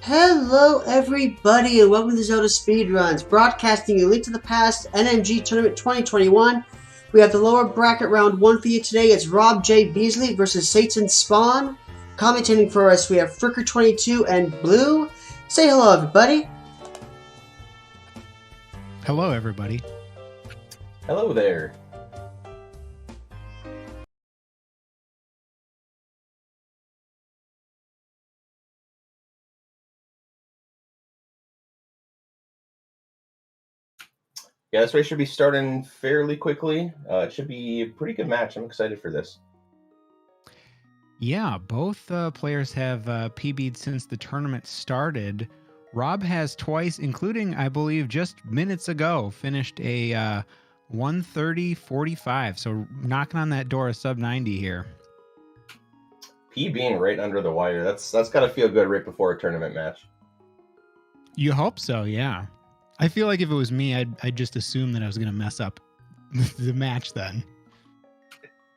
Hello everybody and welcome to ZeldaSpeedRuns, broadcasting a link to the Past NMG Tournament 2021. We have the lower bracket round 1 for you today. It's robjbeasley versus Satan Spawn. Commentating for us we have Fricker22 and Blue. Say hello everybody. Hello everybody. Hello there. Yeah, this race should be starting fairly quickly. It should be a pretty good match. I'm excited for this. Yeah, both players have PB'd since the tournament started. Rob has twice, including, I believe, just minutes ago, finished a 130.45. So knocking on that door of sub 90 here. P being right under the wire. That's got to feel good right before a tournament match. You hope so, yeah. I feel like if it was me, I'd just assume that I was going to mess up the match then.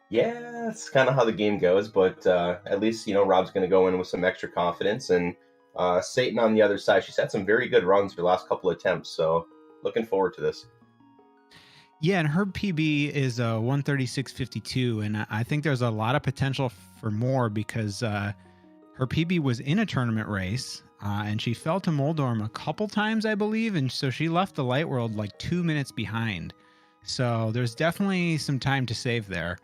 Yeah, it's kind of how the game goes, but at least, Rob's going to go in with some extra confidence. And Satan on the other side, she's had some very good runs for the last couple of attempts, so looking forward to this. Yeah, and her PB is 136.52, and I think there's a lot of potential for more because her PB was in a tournament race, and she fell to Moldorm a couple times, I believe, and so she left the Light World like 2 minutes behind. So there's definitely some time to save there.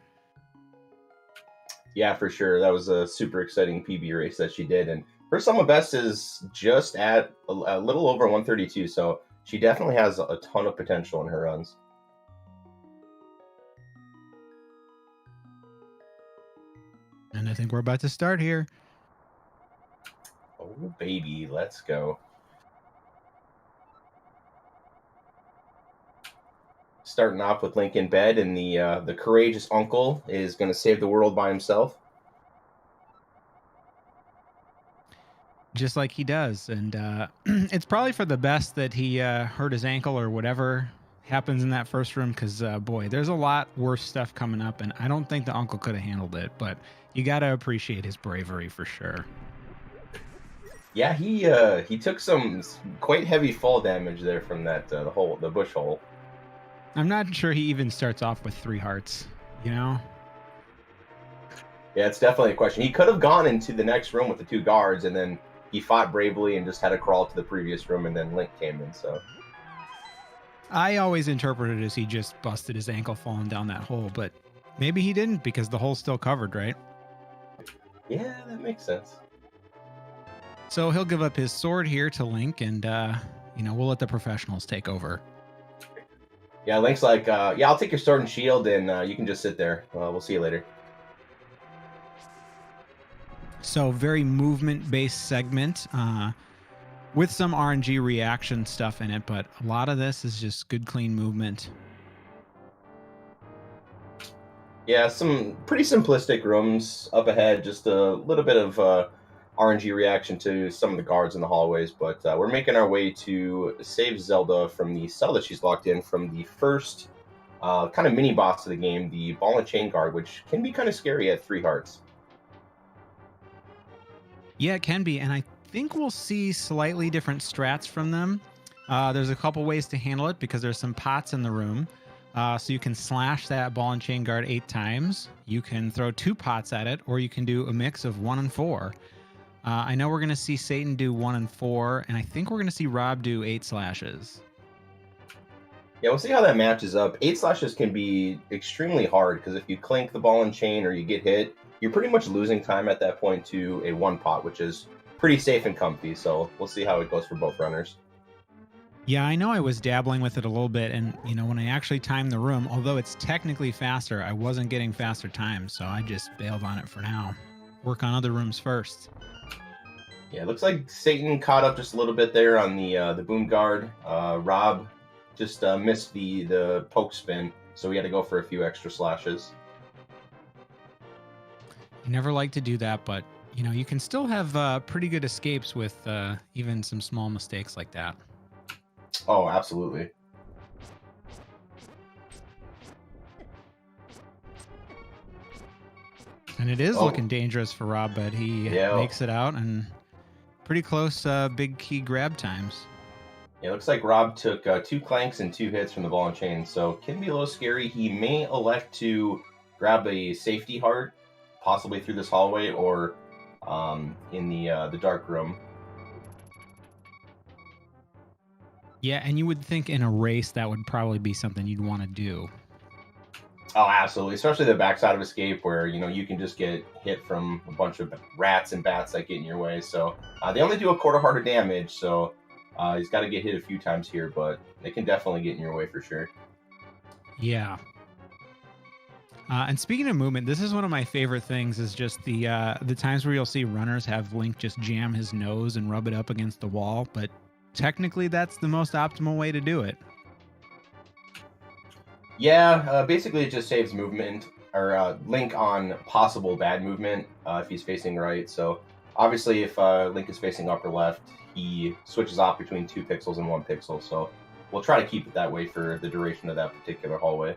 Yeah, for sure. That was a super exciting PB race that she did, and her sum of best is just at a little over 132, so she definitely has a ton of potential in her runs. And I think we're about to start here. Oh, baby, let's go. Starting off with Link in bed, and the courageous uncle is going to save the world by himself. Just like he does. And it's probably for the best that he hurt his ankle or whatever happens in that first room, because, boy, there's a lot worse stuff coming up, and I don't think the uncle could have handled it, but you got to appreciate his bravery for sure. Yeah, he took some quite heavy fall damage there from that the bush hole. I'm not sure he even starts off with 3 hearts, you know? Yeah, it's definitely a question. He could have gone into the next room with the 2 guards, and then he fought bravely and just had to crawl to the previous room, and then Link came in, so... I always interpreted it as he just busted his ankle falling down that hole, but maybe he didn't because the hole's still covered, right? Yeah, that makes sense. So he'll give up his sword here to Link, and, we'll let the professionals take over. Yeah, Link's like, yeah, I'll take your sword and shield, and you can just sit there. We'll see you later. So very movement-based segment with some RNG reaction stuff in it, but a lot of this is just good, clean movement. Yeah, some pretty simplistic rooms up ahead, just a little bit of RNG reaction to some of the guards in the hallways, but we're making our way to save Zelda from the cell that she's locked in from the first kind of mini boss of the game, the ball and chain guard, which can be kind of scary at 3 hearts. Yeah, it can be, and I think we'll see slightly different strats from them. There's a couple ways to handle it because there's some pots in the room. So you can slash that ball and chain guard 8 times. You can throw 2 pots at it, or you can do a mix of 1 and 4. I know we're going to see Satan do 1 and 4, and I think we're going to see Rob do 8 slashes. Yeah, we'll see how that matches up. 8 slashes can be extremely hard because if you clink the ball and chain or you get hit, you're pretty much losing time at that point to a 1 pot, which is pretty safe and comfy. So we'll see how it goes for both runners. Yeah, I know I was dabbling with it a little bit, and when I actually timed the room, although it's technically faster, I wasn't getting faster times, so I just bailed on it for now. Work on other rooms first. Yeah, it looks like Satan caught up just a little bit there on the boom guard. Rob just missed the poke spin, so we had to go for a few extra slashes. You never like to do that, but you can still have pretty good escapes with even some small mistakes like that. Oh, absolutely. And it is looking dangerous for Rob, but he makes it out and pretty close big key grab times. Yeah, it looks like Rob took 2 clanks and 2 hits from the ball and chain, so can be a little scary. He may elect to grab a safety heart, possibly through this hallway or in the dark room. Yeah, and you would think in a race that would probably be something you'd want to do. Oh, absolutely. Especially the backside of Escape where, you can just get hit from a bunch of rats and bats that get in your way. So they only do a quarter heart of damage, so he's got to get hit a few times here, but they can definitely get in your way for sure. Yeah. And speaking of movement, this is one of my favorite things is just the times where you'll see runners have Link just jam his nose and rub it up against the wall, but technically that's the most optimal way to do it. Yeah, basically it just saves movement or Link on possible bad movement if he's facing right. So obviously if Link is facing up or left, he switches off between 2 pixels and 1 pixel. So we'll try to keep it that way for the duration of that particular hallway.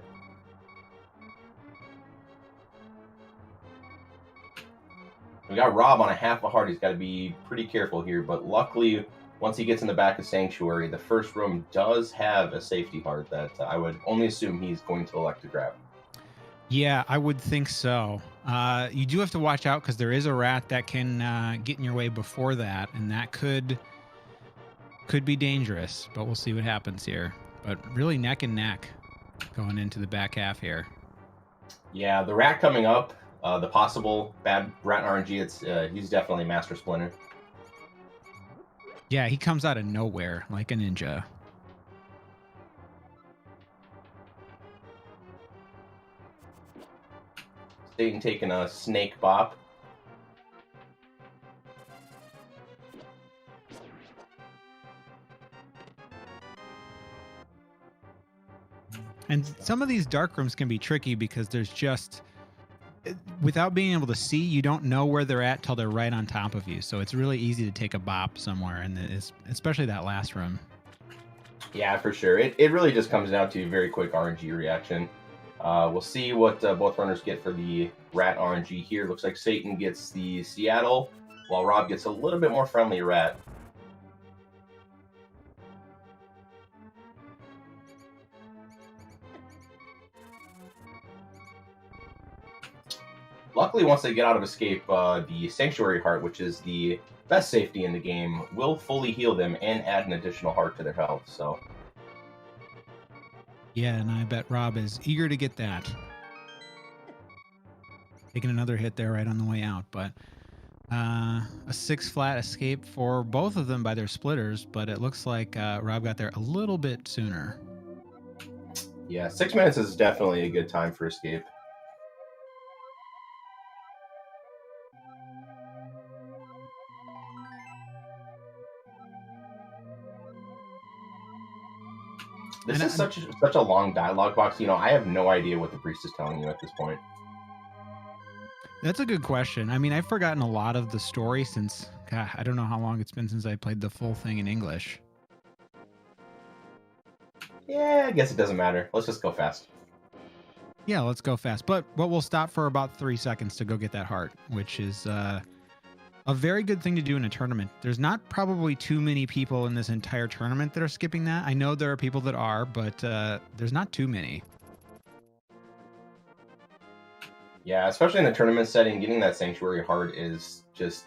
We got Rob on a half a heart. He's got to be pretty careful here, but luckily once he gets in the back of Sanctuary, the first room does have a safety heart that I would only assume he's going to elect to grab. Yeah, I would think so. You do have to watch out because there is a rat that can get in your way before that, and that could be dangerous, but we'll see what happens here. But really neck and neck going into the back half here. Yeah, the rat coming up, the possible bad rat RNG, he's definitely Master Splinter. Yeah, he comes out of nowhere like a ninja. Satan taking a snake bop. And some of these dark rooms can be tricky because there's just, without being able to see, you don't know where they're at till they're right on top of you. So it's really easy to take a bop somewhere, and especially that last room. Yeah, for sure. It really just comes down to a very quick RNG reaction. We'll see what both runners get for the rat RNG here. Looks like Satan gets the Seattle, while Rob gets a little bit more friendly rat. Luckily, once they get out of Escape, the Sanctuary Heart, which is the best safety in the game, will fully heal them and add an additional heart to their health. So, yeah, and I bet Rob is eager to get that. Taking another hit there right on the way out, but a 6 flat escape for both of them by their splitters, but it looks like Rob got there a little bit sooner. Yeah, 6 minutes is definitely a good time for Escape. This is such a long dialogue box. I have no idea what the priest is telling you at this point. That's a good question. I mean, I've forgotten a lot of the story since, God, I don't know how long it's been since I played the full thing in English. Yeah, I guess it doesn't matter. Let's just go fast. Yeah, let's go fast. But we'll stop for about 3 seconds to go get that heart, which is a very good thing to do in a tournament. There's not probably too many people in this entire tournament that are skipping that. I know there are people that are, but there's not too many. Yeah, especially in the tournament setting, getting that Sanctuary Heart is just,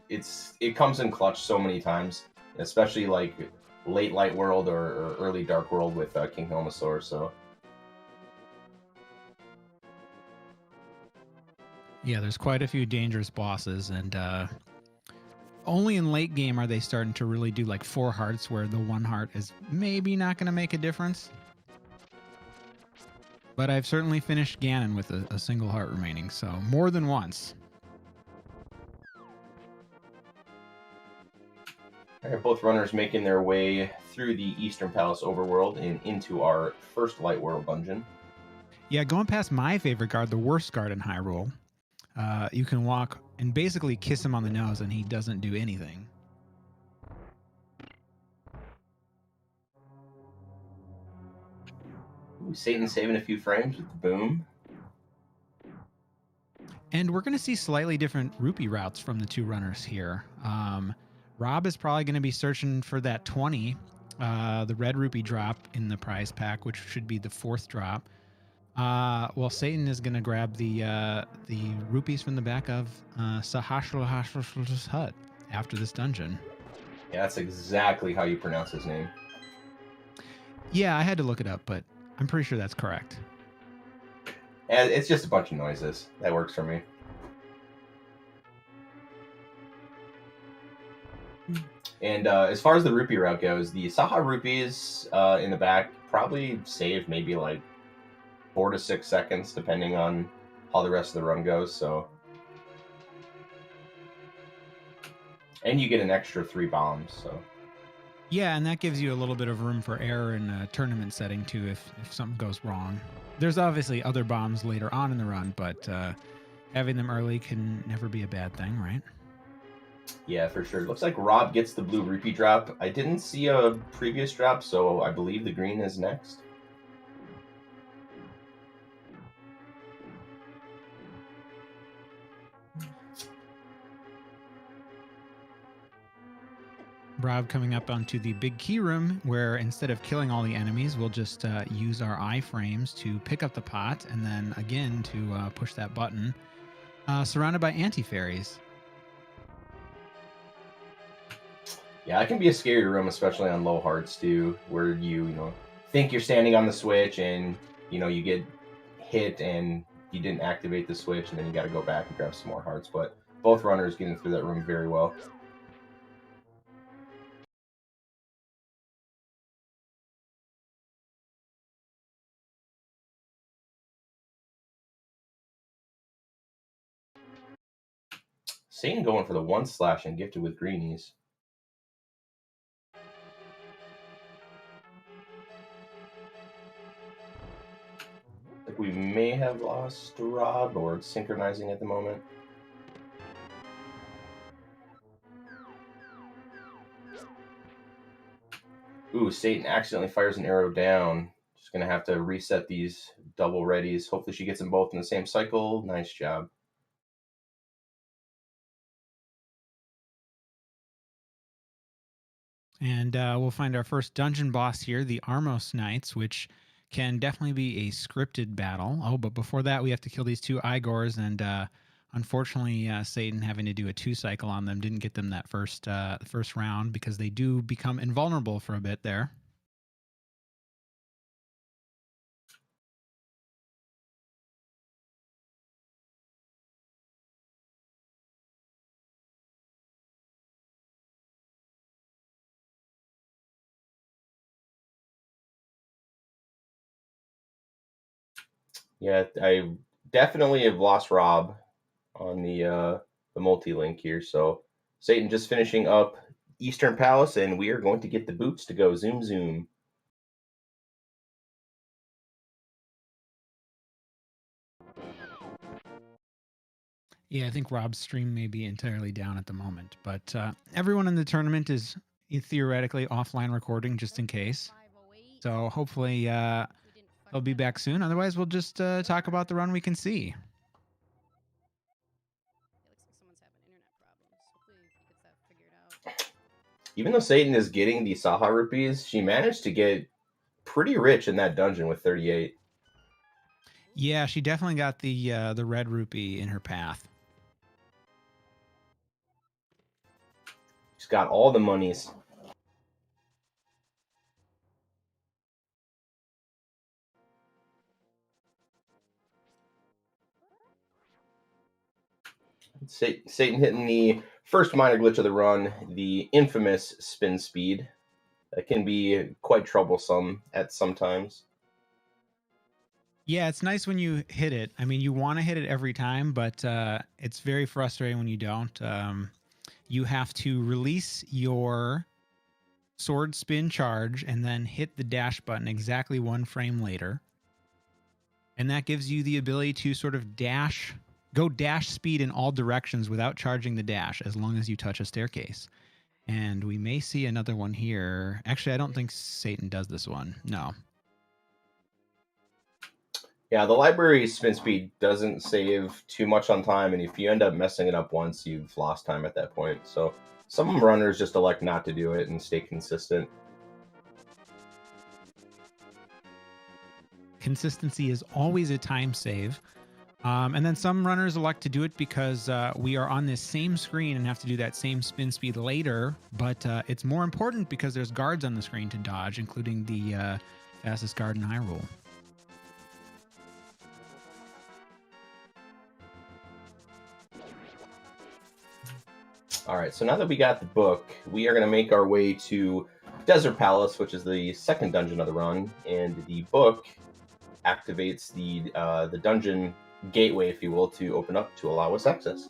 it comes in clutch so many times, especially like late Light World or early Dark World with King Helmasaur, so. Yeah, there's quite a few dangerous bosses, and only in late game are they starting to really do like 4 hearts where the 1 heart is maybe not going to make a difference. But I've certainly finished Ganon with a single heart remaining, so more than once. All right, both runners making their way through the Eastern Palace overworld and into our first Light World dungeon. Yeah, going past my favorite guard, the worst guard in Hyrule. You can walk and basically kiss him on the nose and he doesn't do anything. Ooh, Satan saving a few frames with the boom. And we're going to see slightly different rupee routes from the 2 runners here. Rob is probably going to be searching for that 20, the red rupee drop in the prize pack, which should be the 4th drop. Well, Satan is going to grab the rupees from the back of Sahasrah's hut after this dungeon. Yeah, that's exactly how you pronounce his name. Yeah, I had to look it up, but I'm pretty sure that's correct. And it's just a bunch of noises. That works for me. And as far as the rupee route goes, the Saha rupees in the back probably save maybe like 4 to 6 seconds, depending on how the rest of the run goes. So, and you get an extra 3 bombs. So, yeah, and that gives you a little bit of room for error in a tournament setting too, if something goes wrong. There's obviously other bombs later on in the run, but having them early can never be a bad thing, right? Yeah, for sure. Looks like Rob gets the blue rupee drop. I didn't see a previous drop, so I believe the green is next. Rob coming up onto the big key room where instead of killing all the enemies, we'll just use our iframes to pick up the pot and then again to push that button. Surrounded by anti-fairies. Yeah, it can be a scary room, especially on low hearts too, where you think you're standing on the switch and you get hit and you didn't activate the switch, and then you got to go back and grab some more hearts. But both runners getting through that room very well. Satan going for the 1 slash and gifted with greenies. Like we may have lost Rob, or it's synchronizing at the moment. Ooh, Satan accidentally fires an arrow down. Just gonna have to reset these double readies. Hopefully she gets them both in the same cycle. Nice job. And we'll find our first dungeon boss here, the Armos Knights, which can definitely be a scripted battle. Oh, but before that, we have to kill these 2 Igors, and unfortunately, Satan having to do a 2 cycle on them didn't get them that first round because they do become invulnerable for a bit there. Yeah, I definitely have lost Rob on the multi-link here. So Satan just finishing up Eastern Palace, and we are going to get the boots to go zoom zoom. Yeah, I think Rob's stream may be entirely down at the moment, but everyone in the tournament is theoretically offline recording just in case. So hopefully they'll be back soon. Otherwise, we'll just talk about the run we can see. Even though Satan is getting the Saha rupees, she managed to get pretty rich in that dungeon with 38. Yeah, she definitely got the red rupee in her path. She's got all the monies. Satan hitting the first minor glitch of the run, the infamous spin speed. That can be quite troublesome at some times. Yeah, it's nice when you hit it. I mean, you want to hit it every time, but it's very frustrating when you don't. You have to release your sword spin charge and then hit the dash button exactly 1 frame later. And that gives you the ability to sort of go dash speed in all directions without charging the dash as long as you touch a staircase. And we may see another one here. Actually, I don't think Satan does this one. No. Yeah, the library spin speed doesn't save too much on time, and if you end up messing it up once, you've lost time at that point. So Some runners just elect not to do it and stay consistent. Consistency is always a time save. And then some runners elect to do it because we are on this same screen and have to do that same spin speed later. But it's more important because there's guards on the screen to dodge, including the fastest guard in Hyrule. All right, so now that we got the book, we are going to make our way to Desert Palace, which is the second dungeon of the run, and the book activates the dungeon gateway, if you will, to open up to allow us access.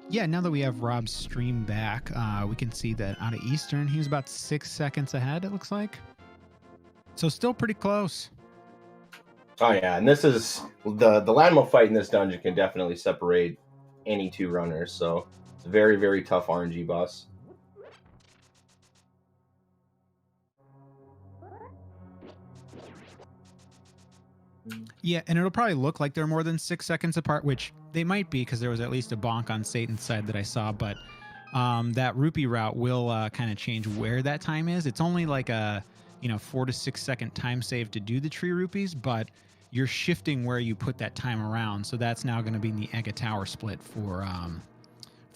Yeah, now that we have Rob's stream back, we can see that out of Eastern, he was about 6 seconds ahead, it looks like. So still pretty close. Oh yeah, and this is the Landmo fight in this dungeon can definitely separate any two runners, so it's a very, very tough RNG boss. Yeah, and it'll probably look like they're more than 6 seconds apart, which they might be because there was at least a bonk on Satan's side that I saw, but that rupee route will kind of change where that time is. It's only like a 4 to 6 second time save to do the tree rupees, but you're shifting where you put that time around, so that's now going to be in the Ega Tower split for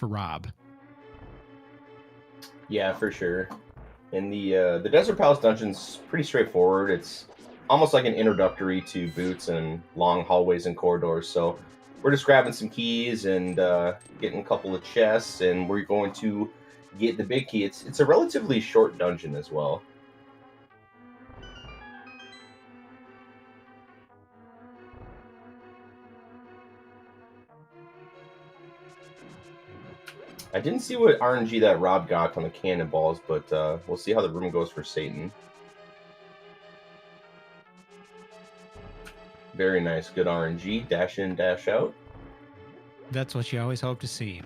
Rob. Yeah, for sure. And the Desert Palace dungeon's pretty straightforward. It's almost like an introductory to boots and long hallways and corridors. So we're just grabbing some keys and getting a couple of chests, and we're going to get the big key. It's a relatively short dungeon as well. I didn't see what RNG that Rob got on the cannonballs, but we'll see how the room goes for Satan. Very nice. Good RNG. Dash in, dash out. That's what you always hope to see.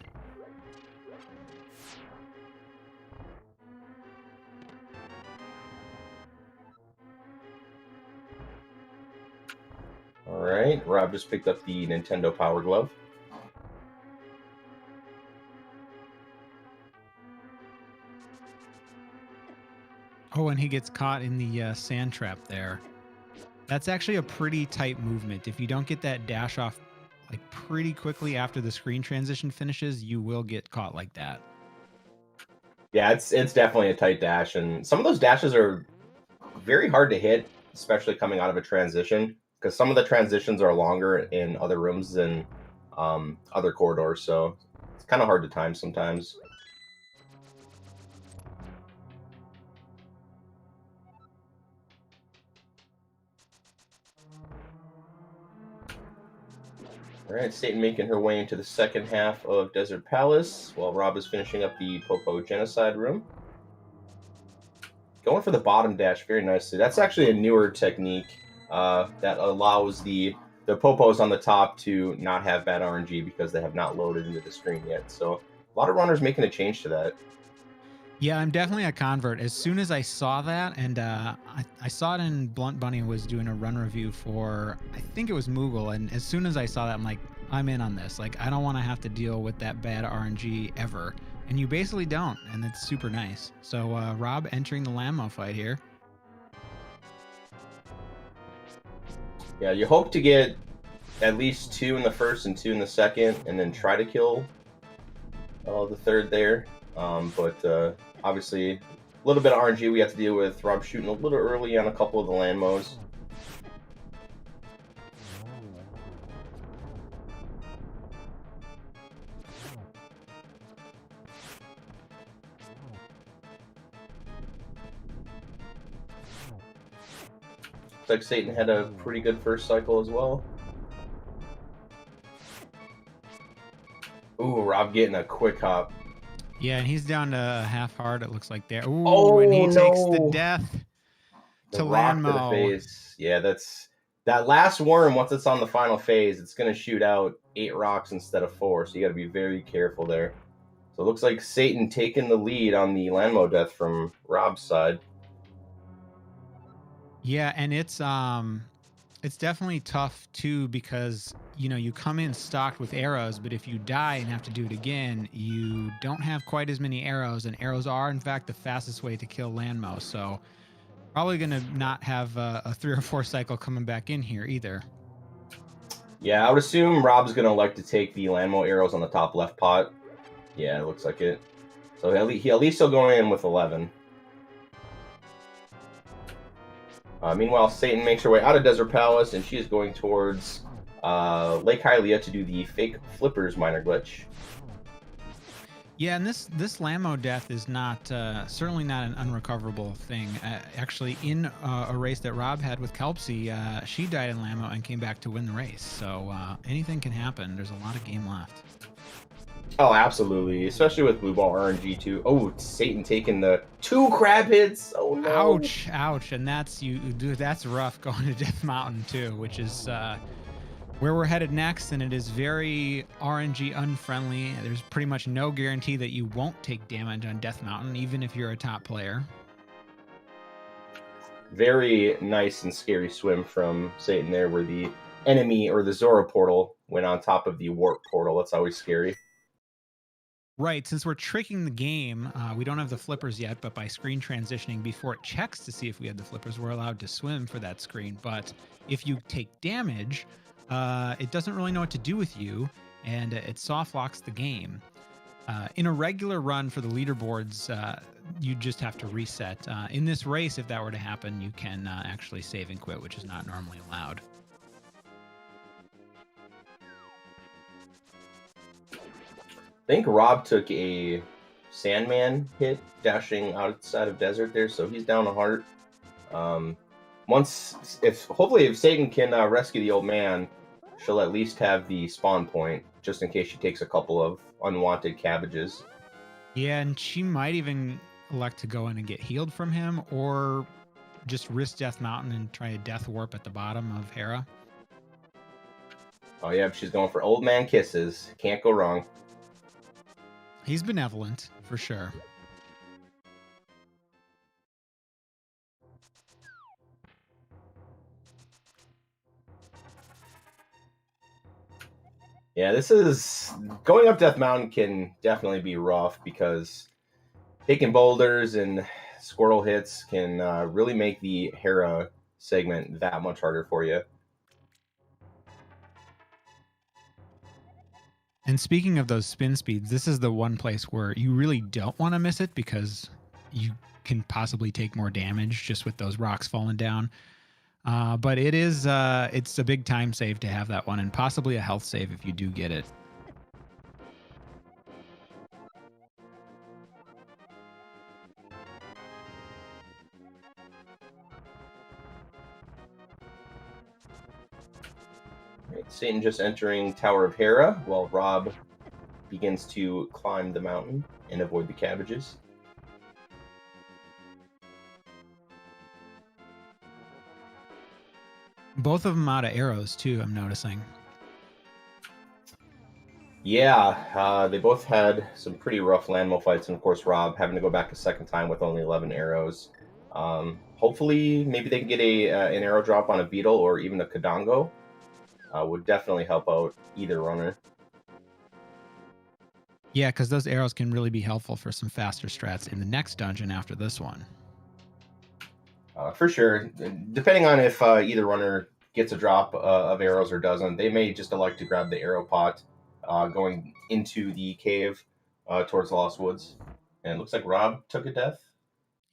All right. Rob just picked up the Nintendo Power Glove. Oh, and he gets caught in the sand trap there. That's actually a pretty tight movement. If you don't get that dash off like pretty quickly after the screen transition finishes, you will get caught like that. Yeah, it's definitely a tight dash, and some of those dashes are very hard to hit, especially coming out of a transition, because some of the transitions are longer in other rooms than other corridors, so it's kind of hard to time sometimes. All right, Satan making her way into the second half of Desert Palace, while Rob is finishing up the Popo Genocide room. Going for the bottom dash very nicely. That's actually a newer technique that allows the Popos on the top to not have bad RNG because they have not loaded into the screen yet. So a lot of runners making a change to that. Yeah, I'm definitely a convert. As soon as I saw that, and I saw it in Blunt Bunny was doing a run review for, I think it was Moogle, and as soon as I saw that, I'm like, I'm in on this. Like, I don't want to have to deal with that bad RNG ever. And you basically don't, and it's super nice. So Rob entering the Landmo fight here. Yeah, you hope to get at least 2 in the first and 2 in the second, and then try to kill the third there. But obviously, a little bit of RNG we have to deal with. Rob shooting a little early on a couple of the Landmos. Looks like Satan had a pretty good first cycle as well. Ooh, Rob getting a quick hop. Yeah, and he's down to half hard, it looks like there. Ooh, and he takes the death to Landmo. Phase. Yeah, that last worm, once it's on the final phase, it's going to shoot out 8 rocks instead of 4, so you got to be very careful there. So it looks like Satan taking the lead on the Landmo death from Rob's side. Yeah, and it's It's definitely tough too because you come in stocked with arrows, but if you die and have to do it again, you don't have quite as many arrows, and arrows are in fact the fastest way to kill landmouse. So probably gonna not have a 3 or 4 cycle coming back in here either. Yeah, I would assume Rob's gonna like to take the landmo arrows on the top left pot. Yeah, it looks like it. So at least he'll go in with 11. Meanwhile, Satan makes her way out of Desert Palace, and she is going towards Lake Hylia to do the fake flippers minor glitch. Yeah, and this Lammo death is not certainly not an unrecoverable thing. Actually, in a race that Rob had with Kelpsy, she died in Lammo and came back to win the race. So anything can happen. There's a lot of game left. Oh, absolutely. Especially with Blue Ball RNG too. Oh, Satan taking the 2 crab hits. Oh no. Ouch, ouch. And that's that's rough going to Death Mountain too, which is where we're headed next, and it is very RNG unfriendly. There's pretty much no guarantee that you won't take damage on Death Mountain, even if you're a top player. Very nice and scary swim from Satan there, where the enemy or the Zora portal went on top of the warp portal. That's always scary. Right, since we're tricking the game, we don't have the flippers yet, but by screen transitioning before it checks to see if we had the flippers, we're allowed to swim for that screen. But if you take damage, it doesn't really know what to do with you, and it soft locks the game. In a regular run for the leaderboards, you just have to reset. In this race, if that were to happen, you can actually save and quit, which is not normally allowed. I think Rob took a Sandman hit dashing outside of Desert there, so he's down a heart. Hopefully if Satan can rescue the old man, she'll at least have the spawn point, just in case she takes a couple of unwanted cabbages. Yeah, and she might even elect to go in and get healed from him, or just risk Death Mountain and try a Death Warp at the bottom of Hera. Oh yeah, she's going for old man kisses. Can't go wrong. He's benevolent, for sure. Yeah, this is... Going up Death Mountain can definitely be rough, because taking boulders and squirrel hits can really make the Hera segment that much harder for you. And speaking of those spin speeds, this is the one place where you really don't want to miss it, because you can possibly take more damage just with those rocks falling down. But it's a big time save to have that one, and possibly a health save if you do get it. Satan just entering Tower of Hera, while Rob begins to climb the mountain and avoid the cabbages. Both of them out of arrows, too, I'm noticing. Yeah, they both had some pretty rough landmo fights, and of course Rob having to go back a second time with only 11 arrows. Hopefully, maybe they can get an arrow drop on a beetle or even a Kadongo. Would definitely help out either runner. Yeah, because those arrows can really be helpful for some faster strats in the next dungeon after this one. For sure. Depending on if either runner gets a drop of arrows or doesn't, they may just elect to grab the arrow pot going into the cave towards the Lost Woods. And it looks like Rob took a death.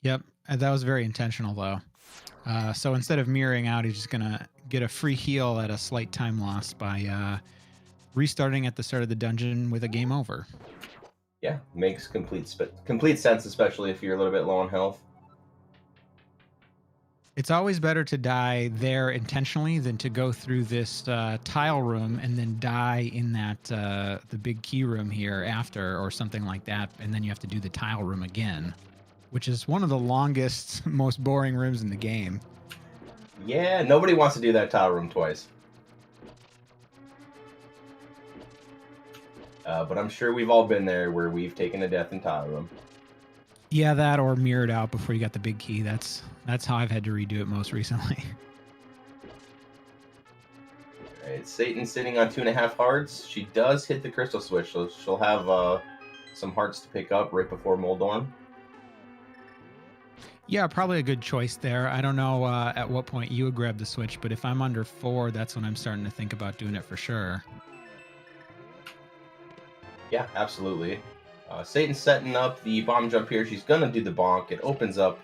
Yep, that was very intentional, though. So instead of mirroring out, he's just going to get a free heal at a slight time loss by restarting at the start of the dungeon with a game over. Yeah, makes complete sense, especially if you're a little bit low on health. It's always better to die there intentionally than to go through this tile room and then die in that the big key room here after, or something like that, and then you have to do the tile room again, which is one of the longest, most boring rooms in the game. Yeah, nobody wants to do that tile room twice. But I'm sure we've all been there where we've taken a death in tile room. Yeah, that or mirrored out before you got the big key. That's how I've had to redo it most recently. Alright, Satan sitting on 2.5 hearts. She does hit the crystal switch, so she'll have some hearts to pick up right before Moldorm. Yeah, probably a good choice there. I don't know at what point you would grab the switch, but if I'm under 4, that's when I'm starting to think about doing it for sure. Yeah, absolutely. Satan's setting up the bomb jump here. She's going to do the bonk. It opens up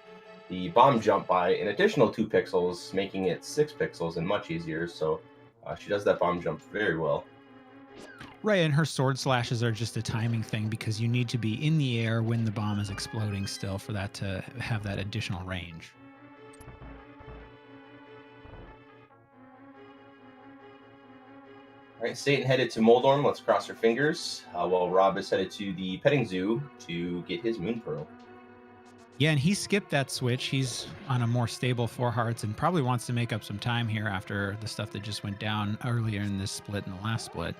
the bomb jump by an additional 2 pixels, making it 6 pixels and much easier. So she does that bomb jump very well. Right, and her sword slashes are just a timing thing because you need to be in the air when the bomb is exploding still for that to have that additional range. All right, Satan headed to Moldorm. Let's cross our fingers. While Rob is headed to the petting zoo to get his Moon Pearl. Yeah, and he skipped that switch. He's on a more stable 4 hearts and probably wants to make up some time here after the stuff that just went down earlier in this split and the last split.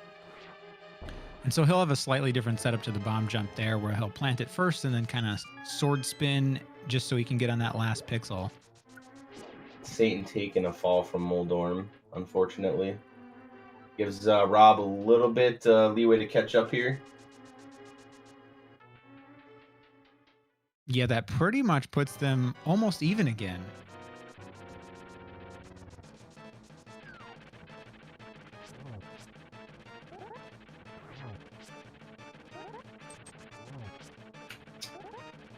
And so he'll have a slightly different setup to the bomb jump there where he'll plant it first and then kind of sword spin just so he can get on that last pixel. Satan taking a fall from Moldorm, unfortunately. Gives Rob a little bit leeway to catch up here. Yeah, that pretty much puts them almost even again.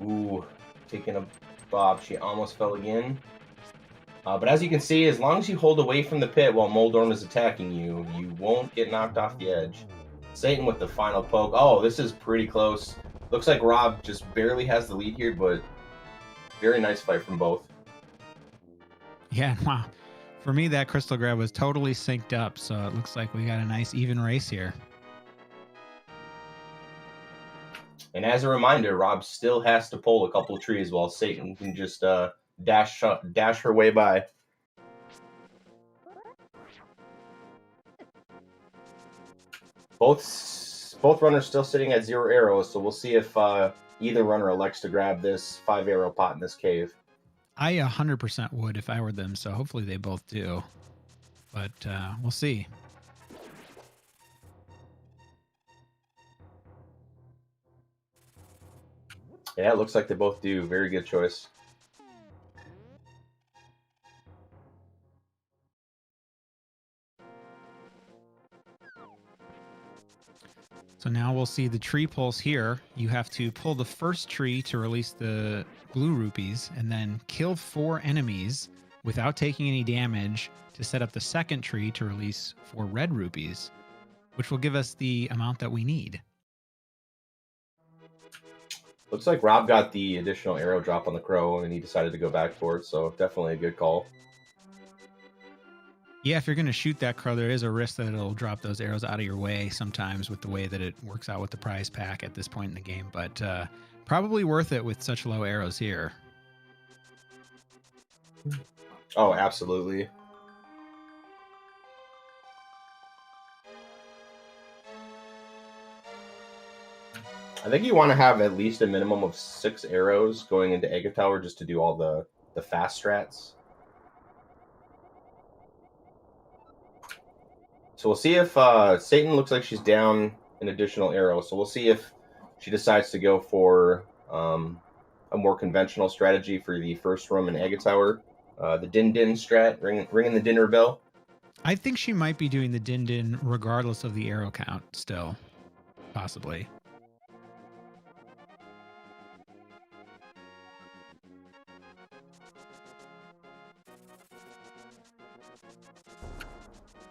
Ooh, taking a bob. She almost fell again. But as you can see, as long as you hold away from the pit while Moldorm is attacking you, you won't get knocked off the edge. Satan with the final poke. Oh, this is pretty close. Looks like Rob just barely has the lead here, but very nice fight from both. Yeah, wow. For me, that crystal grab was totally synced up, so it looks like we got a nice even race here. And as a reminder, Rob still has to pull a couple trees while Satan can just dash her way by. Both runners still sitting at 0 arrows, so we'll see if either runner elects to grab this 5-arrow pot in this cave. I 100% would if I were them, so hopefully they both do. But we'll see. Yeah, it looks like they both do. Very good choice. So now we'll see the tree pulls here. You have to pull the first tree to release the blue rupees and then kill 4 enemies without taking any damage to set up the second tree to release 4 red rupees, which will give us the amount that we need. Looks like Rob got the additional arrow drop on the crow and he decided to go back for it, so definitely a good call. Yeah, if you're going to shoot that crow, there is a risk that it'll drop those arrows out of your way sometimes with the way that it works out with the prize pack at this point in the game, but probably worth it with such low arrows here. Oh, absolutely. I think you want to have at least a minimum of 6 arrows going into Ganes Tower just to do all the fast strats. So we'll see if Satan looks like she's down an additional arrow. So we'll see if she decides to go for a more conventional strategy for the first room in Ganes Tower. The Din Din strat, ringing the dinner bell. I think she might be doing the Din Din regardless of the arrow count still, possibly.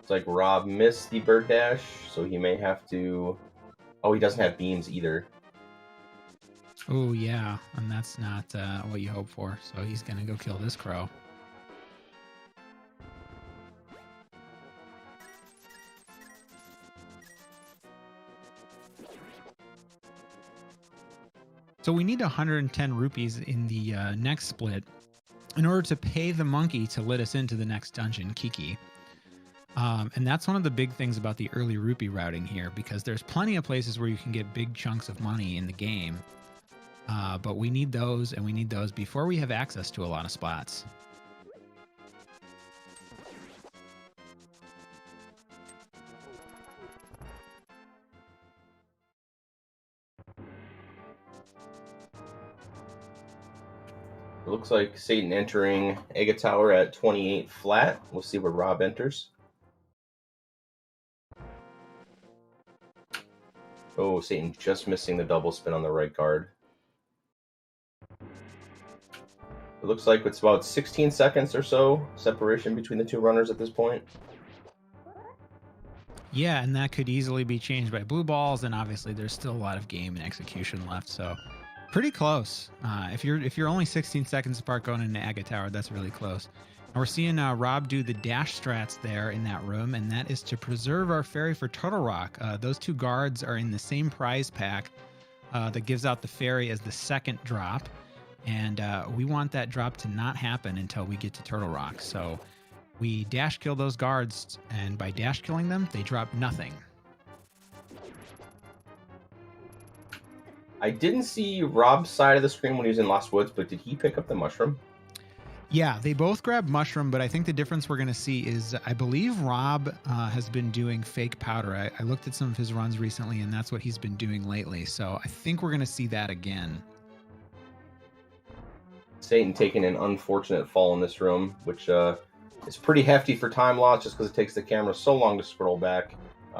It's like Rob missed the bird dash, so he may have to... Oh, he doesn't have beams either. Oh, yeah, and that's not what you hope for. So he's going to go kill this crow. So we need 110 rupees in the next split in order to pay the monkey to let us into the next dungeon, Kiki. And that's one of the big things about the early rupee routing here, because there's plenty of places where you can get big chunks of money in the game. But we need those, and we need those before we have access to a lot of spots. looks like Satan entering Ega Tower at 28 flat. We'll see where Rob enters. Oh, Satan just missing the double spin on the right guard. It looks like it's about 16 seconds or so separation between the two runners at this point. Yeah, and that could easily be changed by blue balls, and obviously there's still a lot of game and execution left, so pretty close. If you're only 16 seconds apart going into Ega Tower, that's really close. And we're seeing Rob do the dash strats there in that room, and that is to preserve our fairy for Turtle Rock. Those two guards are in the same prize pack that gives out the fairy as the second drop, and we want that drop to not happen until we get to Turtle Rock. So we dash kill those guards, and by dash killing them, they drop nothing. I didn't see Rob's side of the screen when he was in Lost Woods, but did he pick up the mushroom? Yeah, they both grab mushroom, but I think the difference we're going to see is I believe Rob has been doing fake powder. I looked at some of his runs recently, and that's what he's been doing lately. So I think we're going to see that again. Satan taking an unfortunate fall in this room, which is pretty hefty for time loss just because it takes the camera so long to scroll back.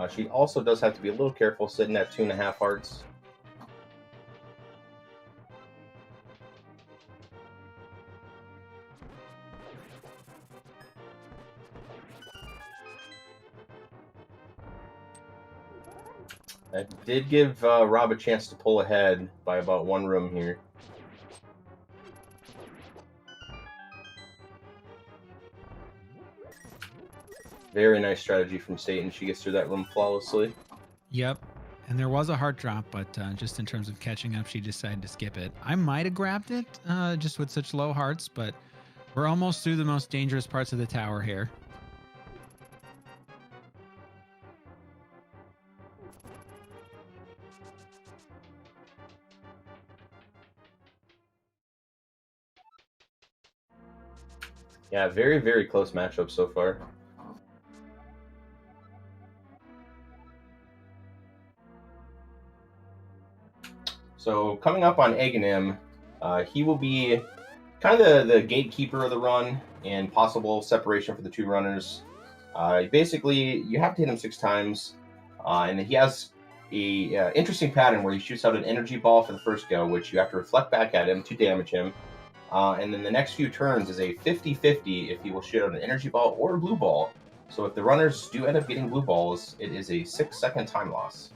She also does have to be a little careful sitting at 2.5 hearts. That did give Rob a chance to pull ahead by about one room here. Very nice strategy from Satan. She gets through that room flawlessly. Yep. And there was a heart drop, but just in terms of catching up, she decided to skip it. I might have grabbed it just with such low hearts, but we're almost through the most dangerous parts of the tower here. Yeah, very, very close matchup so far. So coming up on Aghanim, he will be kind of the gatekeeper of the run and possible separation for the two runners. Basically, you have to hit him 6 times, and he has a interesting pattern where he shoots out an energy ball for the first go, which you have to reflect back at him to damage him. And then the next few turns is a 50-50 if he will shoot out an energy ball or a blue ball. So if the runners do end up getting blue balls, it is a 6-second time loss.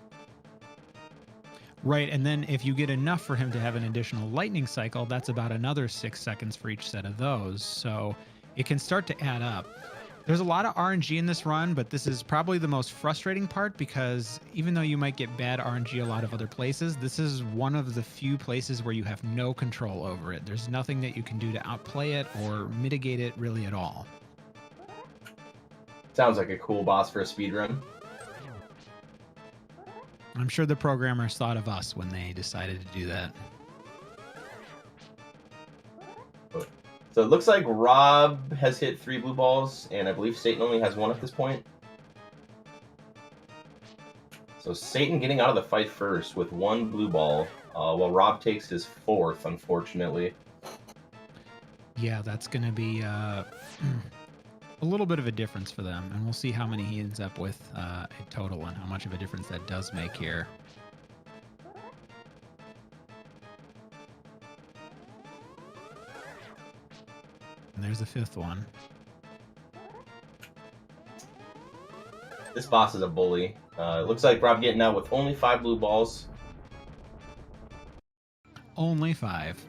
Right, and then if you get enough for him to have an additional lightning cycle, that's about another 6 seconds for each set of those. So it can start to add up. There's a lot of RNG in this run, but this is probably the most frustrating part because even though you might get bad RNG a lot of other places, this is one of the few places where you have no control over it. There's nothing that you can do to outplay it or mitigate it really at all. Sounds like a cool boss for a speedrun. I'm sure the programmers thought of us when they decided to do that. So it looks like Rob has hit 3 blue balls, and I believe Satan only has 1 at this point. So Satan getting out of the fight first with 1 blue ball, while Rob takes his 4th, unfortunately. Yeah, that's going to be a little bit of a difference for them, and we'll see how many he ends up with in total and how much of a difference that does make here. And there's the 5th one. This boss is a bully. It looks like Rob getting out with only 5 blue balls. Only 5.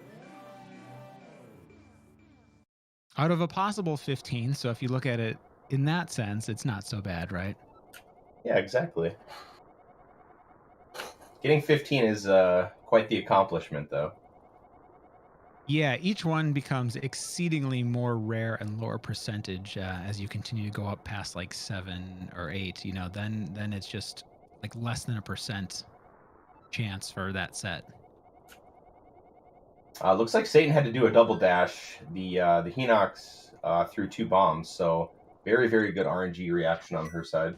Out of a possible 15, so if you look at it in that sense, it's not so bad, right? Yeah, exactly. Getting 15 is quite the accomplishment, though. Yeah, each one becomes exceedingly more rare and lower percentage as you continue to go up past like 7 or 8. You know, then it's just like less than a % chance for that set. Looks like Satan had to do a double dash. The Hinox threw 2 bombs, so very, very good RNG reaction on her side.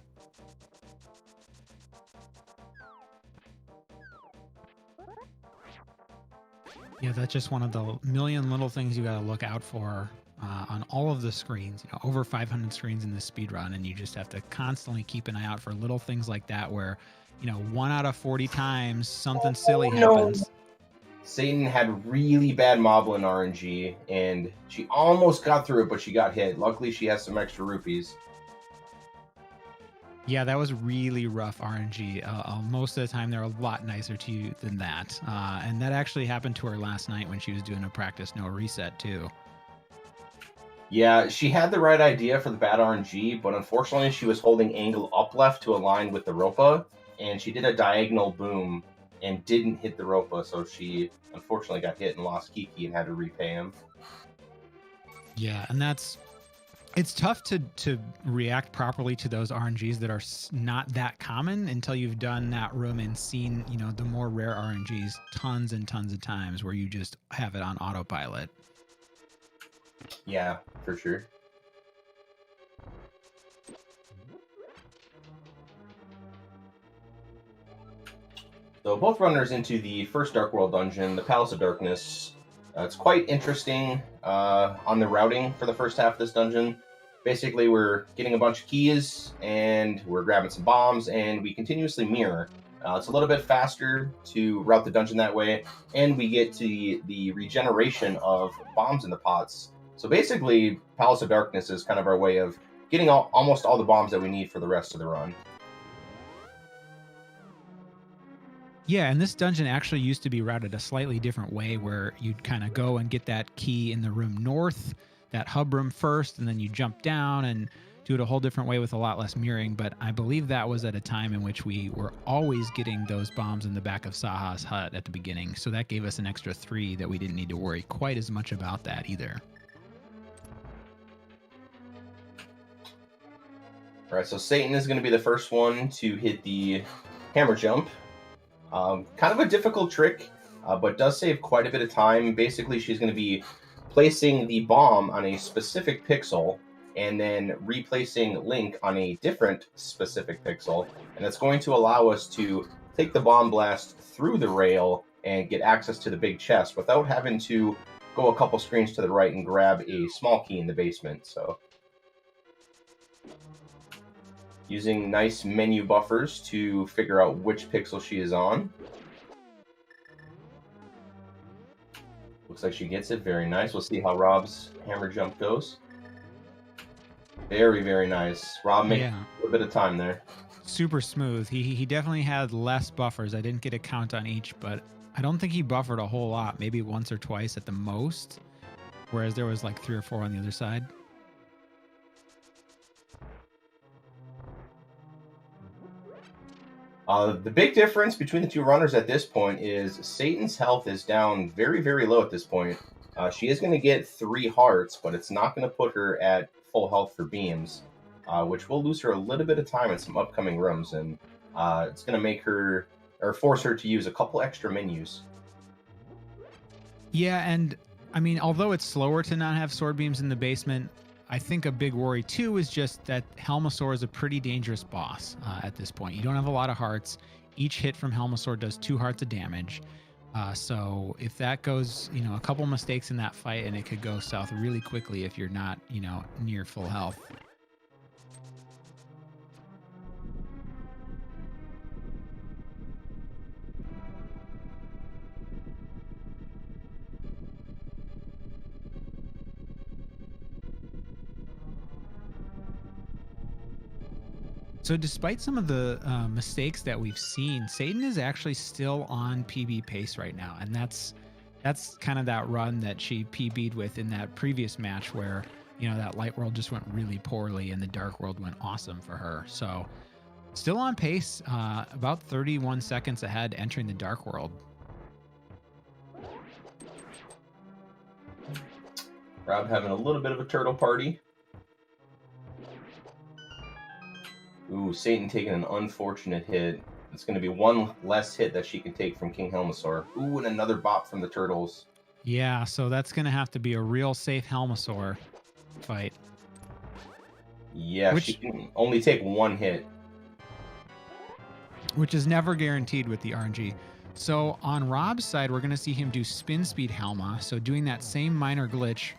Yeah, that's just one of the million little things you got to look out for on all of the screens. You know, over 500 screens in this speed run, and you just have to constantly keep an eye out for little things like that where, you know, 1 out of 40 times something silly happens. Satan had really bad Moblin RNG, and she almost got through it, but she got hit. Luckily, she has some extra rupees. Yeah, that was really rough RNG. Most of the time, they're a lot nicer to you than that. And that actually happened to her last night when she was doing a practice no reset, too. Yeah, she had the right idea for the bad RNG, but unfortunately, she was holding angle up left to align with the Ropa, and she did a diagonal boom and didn't hit the Ropa, so she unfortunately got hit and lost Kiki and had to repay him. Yeah, and it's tough to react properly to those RNGs that are not that common until you've done that room and seen, you know, the more rare RNGs tons and tons of times where you just have it on autopilot. Yeah, for sure. So both runners into the first Dark World dungeon, the Palace of Darkness. It's quite interesting on the routing for the first half of this dungeon. Basically, we're getting a bunch of keys, and we're grabbing some bombs, and we continuously mirror. It's a little bit faster to route the dungeon that way, and we get to the regeneration of bombs in the pots. So basically, Palace of Darkness is kind of our way of getting almost all the bombs that we need for the rest of the run. Yeah, and this dungeon actually used to be routed a slightly different way where you'd kind of go and get that key in the room north, that hub room first, and then you jump down and do it a whole different way with a lot less mirroring. But I believe that was at a time in which we were always getting those bombs in the back of Saha's hut at the beginning. So that gave us an extra 3 that we didn't need to worry quite as much about that either. All right, so Satan is going to be the first one to hit the hammer jump. Kind of a difficult trick, but does save quite a bit of time. Basically, she's going to be placing the bomb on a specific pixel and then replacing Link on a different specific pixel. And that's going to allow us to take the bomb blast through the rail and get access to the big chest without having to go a couple screens to the right and grab a small key in the basement. So using nice menu buffers to figure out which pixel she is on. Looks like she gets it. Very nice. We'll see how Rob's hammer jump goes. Very, very nice. Rob made a little bit of time there. Super smooth. He definitely had less buffers. I didn't get a count on each, but I don't think he buffered a whole lot. Maybe once or twice at the most, whereas there was like 3 or 4 on the other side. The big difference between the two runners at this point is Satan's health is down very, very low at this point. She is going to get 3 hearts, but it's not going to put her at full health for beams, which will lose her a little bit of time in some upcoming rooms, and it's going to make her, or force her to use a couple extra menus. Yeah, and I mean, although it's slower to not have sword beams in the basement, I think a big worry too is just that Helmasaur is a pretty dangerous boss at this point. You don't have a lot of hearts. Each hit from Helmasaur does 2 hearts of damage. So if that goes, you know, a couple mistakes in that fight, and it could go south really quickly if you're not, you know, near full health. So despite some of the mistakes that we've seen, Satan is actually still on PB pace right now. And that's kind of that run that she PB'd with in that previous match where, you know, that light world just went really poorly and the dark world went awesome for her. So still on pace, about 31 seconds ahead entering the dark world. Rob having a little bit of a turtle party. Ooh, Satan taking an unfortunate hit. It's going to be 1 less hit that she can take from King Helmasaur. Ooh, and another bop from the turtles. Yeah, so that's going to have to be a real safe Helmasaur fight. Yeah, she can only take 1 hit. Which is never guaranteed with the RNG. So on Rob's side, we're going to see him do spin speed Helma. So doing that same minor glitch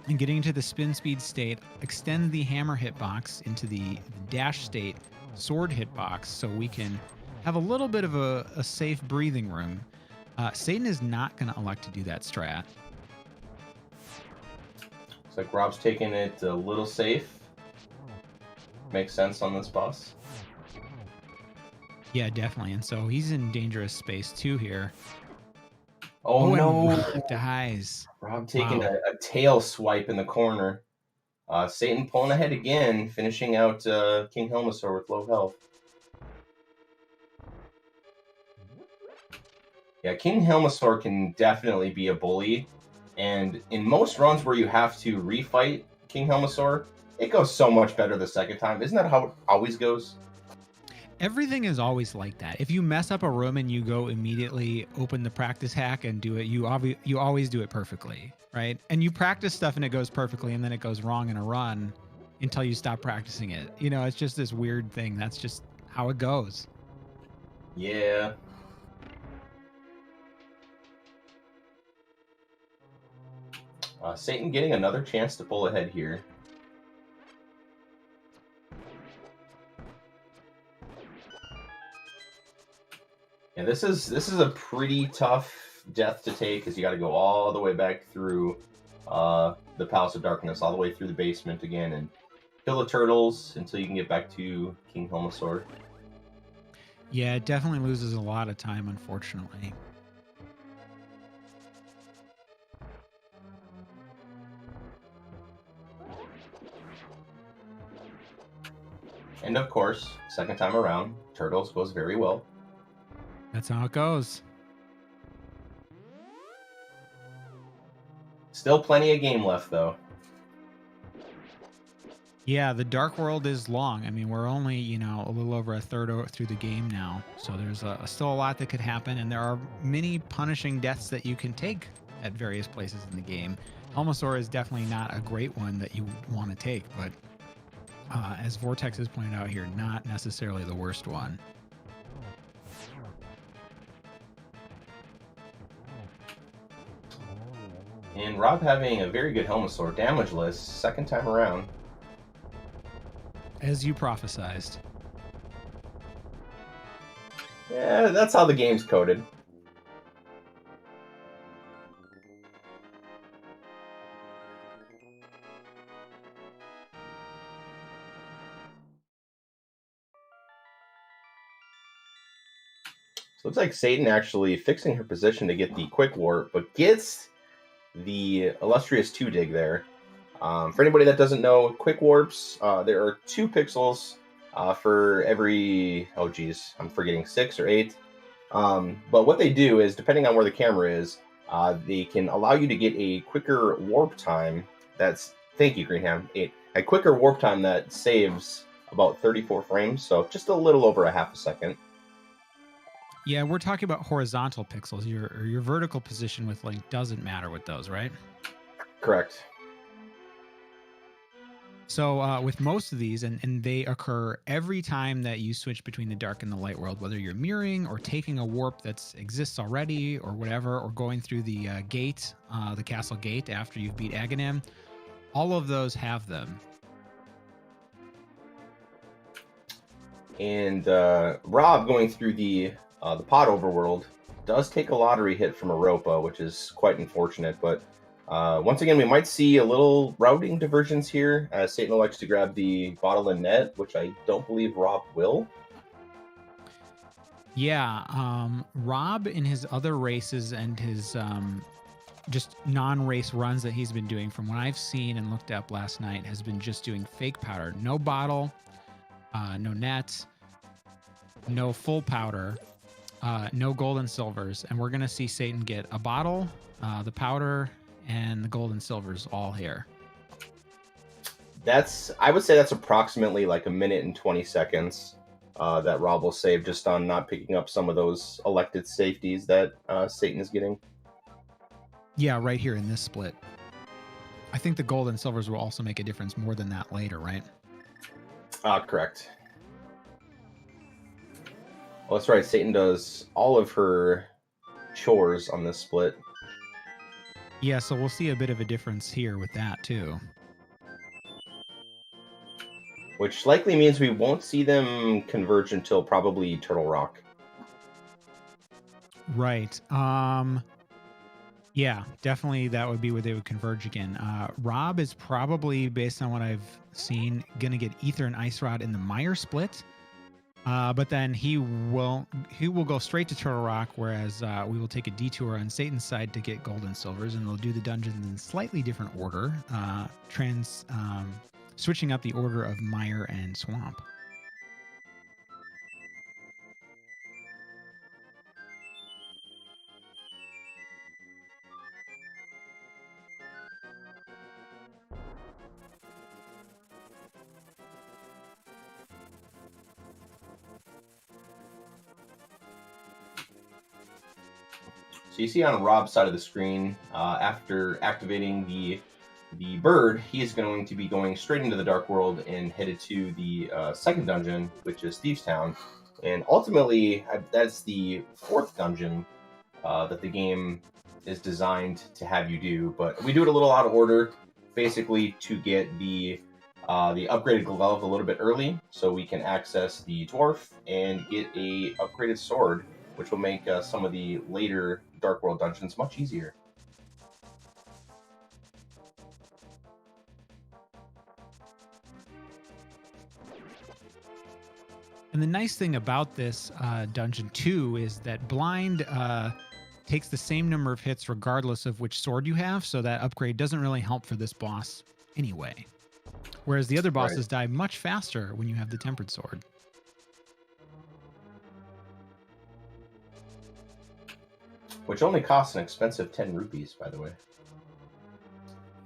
and getting into the spin speed state, extend the hammer hitbox into the dash state sword hitbox so we can have a little bit of a safe breathing room. Satan is not going to elect to do that strat. Looks like Rob's taking it a little safe. Makes sense on this boss. Yeah, definitely. And so he's in dangerous space too here. Oh no! Dies. Rob taking a tail swipe in the corner. Satan pulling ahead again, finishing out King Helmasaur with low health. Yeah, King Helmasaur can definitely be a bully. And in most runs where you have to refight King Helmasaur, it goes so much better the second time. Isn't that how it always goes? Everything is always like that. If you mess up a room and you go immediately open the practice hack and do it, you always do it perfectly, right? And you practice stuff and it goes perfectly, and then it goes wrong in a run until you stop practicing it. You know, it's just this weird thing. That's just how it goes. Yeah. Satan getting another chance to pull ahead here. Yeah, this is a pretty tough death to take, because you got to go all the way back through the Palace of Darkness, all the way through the basement again, and kill the turtles until you can get back to King Helmasaur. Yeah, it definitely loses a lot of time, unfortunately. And of course, second time around, turtles goes very well. That's how it goes. Still plenty of game left, though. Yeah, the Dark World is long. I mean, we're only, you know, a little over a third through the game now. So there's still a lot that could happen. And there are many punishing deaths that you can take at various places in the game. Helmasaur is definitely not a great one that you want to take. But as Vortex has pointed out here, not necessarily the worst one. And Rob having a very good Helmasaur, damageless, second time around. As you prophesized. Yeah, that's how the game's coded. So it looks like Satan actually fixing her position to get the quick warp, but gets the illustrious 2 dig there. For anybody that doesn't know, quick warps, there are 2 pixels for every, oh geez, I'm forgetting 6 or 8. But what they do is, depending on where the camera is, they can allow you to get a quicker warp time. That's, thank you, Greenham, a quicker warp time that saves about 34 frames, so just a little over a half a second. Yeah, we're talking about horizontal pixels. Your vertical position with link doesn't matter with those, right? Correct. So with most of these, and they occur every time that you switch between the dark and the light world, whether you're mirroring or taking a warp that exists already or whatever, or going through the gate, the castle gate after you've beat Aghanim, all of those have them. And Rob going through the pod overworld does take a lottery hit from Europa, which is quite unfortunate. But once again, we might see a little routing diversions here, as Satan likes to grab the bottle and net, which I don't believe Rob will. Yeah, Rob in his other races and his just non-race runs that he's been doing, from what I've seen and looked up last night, has been just doing fake powder. No bottle, no net, no full powder, no gold and silvers. And we're going to see Satan get a bottle, the powder, and the gold and silvers all here. I would say that's approximately like a minute and 20 seconds that Rob will save just on not picking up some of those elected safeties that Satan is getting. Yeah, right here in this split. I think the gold and silvers will also make a difference more than that later, right? Correct. Oh, that's right. Satan does all of her chores on this split. Yeah, so we'll see a bit of a difference here with that too. Which likely means we won't see them converge until probably Turtle Rock. Right. Yeah, definitely that would be where they would converge again. Rob is probably, based on what I've seen, going to get Ether and Ice Rod in the Mire split. But then he will go straight to Turtle Rock, whereas we will take a detour on Satan's side to get gold and silvers, and we'll do the dungeons in slightly different order, switching up the order of Mire and Swamp. So you see on Rob's side of the screen, after activating the bird, he is going to be going straight into the Dark World and headed to the second dungeon, which is Thieves Town. And ultimately, that's the fourth dungeon that the game is designed to have you do. But we do it a little out of order, basically to get the upgraded glove a little bit early, so we can access the dwarf and get a upgraded sword, which will make some of the later Dark World dungeons much easier. And the nice thing about this dungeon too is that blind takes the same number of hits regardless of which sword you have, so that upgrade doesn't really help for this boss anyway. Whereas the other bosses die much faster when you have the tempered sword. Which only costs an expensive 10 rupees, by the way.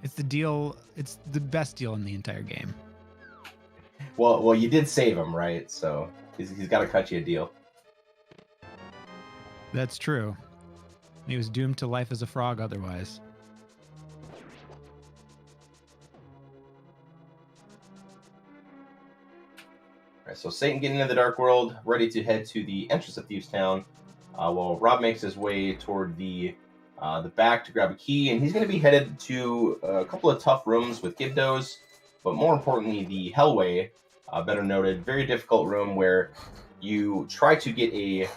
It's the deal. It's the best deal in the entire game. Well, you did save him, right? So he's got to cut you a deal. That's true. He was doomed to life as a frog otherwise. All right, so Satan getting into the Dark World, ready to head to the entrance of Thieves Town. While Rob makes his way toward the back to grab a key, and he's going to be headed to a couple of tough rooms with Gibdos, but more importantly, the Hellway, better noted, very difficult room where you try to get a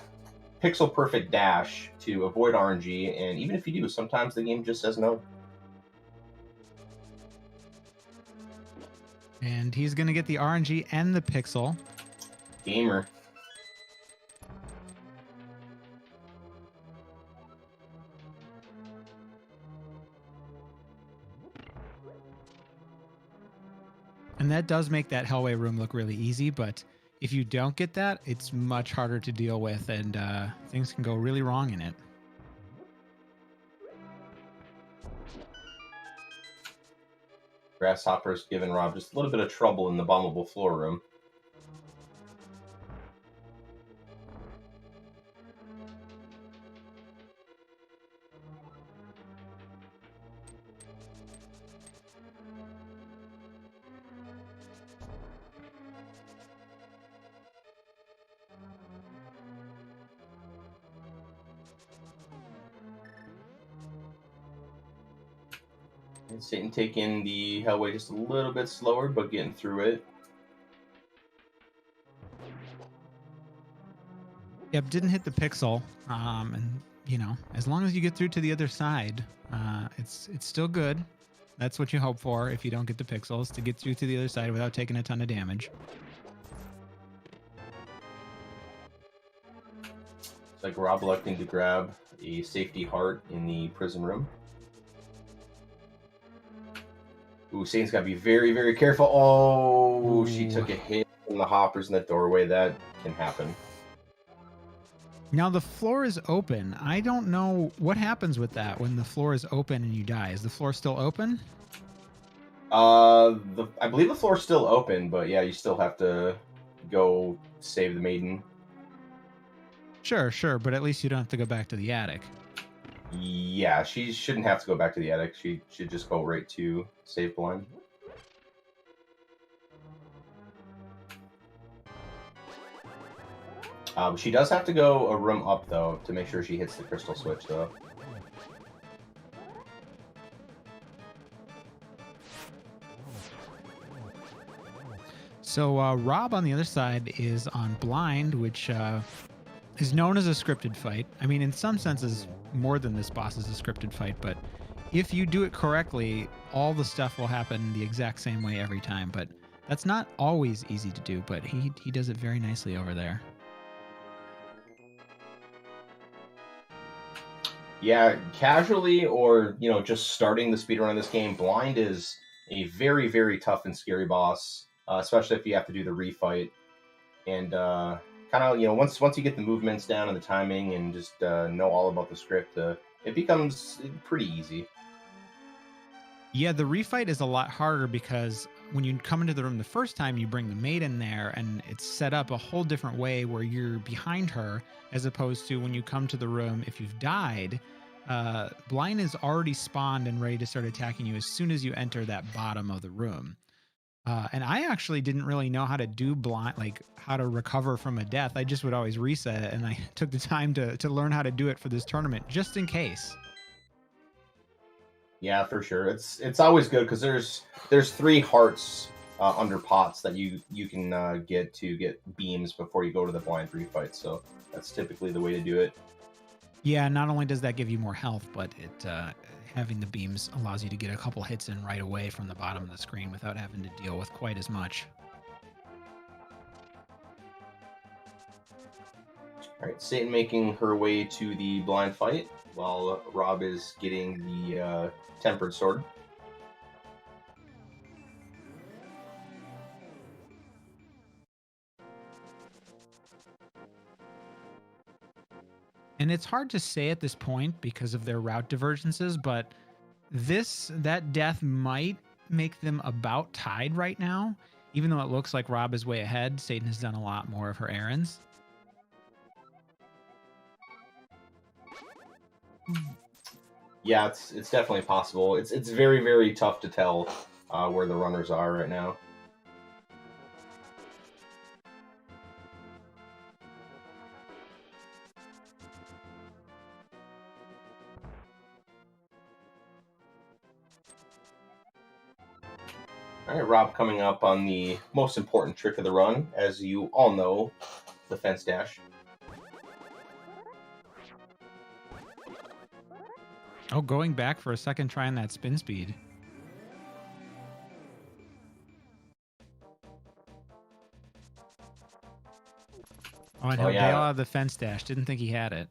pixel perfect dash to avoid RNG, and even if you do, sometimes the game just says no. And he's going to get the RNG and the pixel. Gamer. And that does make that Hellway room look really easy, but if you don't get that, it's much harder to deal with, and things can go really wrong in it. Grasshopper's giving Rob just a little bit of trouble in the bombable floor room. And Satan taking the Hellway just a little bit slower, but getting through it. Yep, didn't hit the pixel, and you know, as long as you get through to the other side, it's still good. That's what you hope for if you don't get the pixels, to get through to the other side without taking a ton of damage. It's like Rob electing to grab a safety heart in the prison room. Ooh, Satan's got to be very, very careful. Oh, Ooh. She took a hit from the hoppers in the doorway. That can happen. Now the floor is open. I don't know what happens with that when the floor is open and you die. Is the floor still open? I believe the floor's still open, but yeah, you still have to go save the maiden. Sure, but at least you don't have to go back to the attic. Yeah, she shouldn't have to go back to the attic. She should just go right to save blind. She does have to go a room up, though, to make sure she hits the crystal switch, though. So Rob on the other side is on blind, which is known as a scripted fight. I mean, in some senses, more than this boss is a scripted fight, but if you do it correctly, all the stuff will happen the exact same way every time. But that's not always easy to do, but he does it very nicely over there. Yeah, casually or, just starting the speedrun of this game, blind is a very, very tough and scary boss, especially if you have to do the refight. And kind of, once you get the movements down and the timing and just know all about the script, it becomes pretty easy. Yeah, the refight is a lot harder because when you come into the room the first time, you bring the maiden there and it's set up a whole different way where you're behind her, as opposed to when you come to the room, if you've died, blind is already spawned and ready to start attacking you as soon as you enter that bottom of the room. And I actually didn't really know how to do blind, like how to recover from a death. I just would always reset it, and I took the time to learn how to do it for this tournament just in case. Yeah, for sure. It's always good because there's 3 hearts under pots that you can get beams before you go to the blind refight. So that's typically the way to do it. Yeah, not only does that give you more health, but it having the beams allows you to get a couple hits in right away from the bottom of the screen without having to deal with quite as much. All right, Satan making her way to the blind fight while Rob is getting the tempered sword. And it's hard to say at this point because of their route divergences, but that death might make them about tied right now. Even though it looks like Rob is way ahead, Satan has done a lot more of her errands. Yeah, it's definitely possible. It's very, very tough to tell where the runners are right now. All right, Rob coming up on the most important trick of the run, as you all know, the fence dash. Oh, going back for a second try on that spin speed. Oh, and he'll bail out of the fence dash. Didn't think he had it.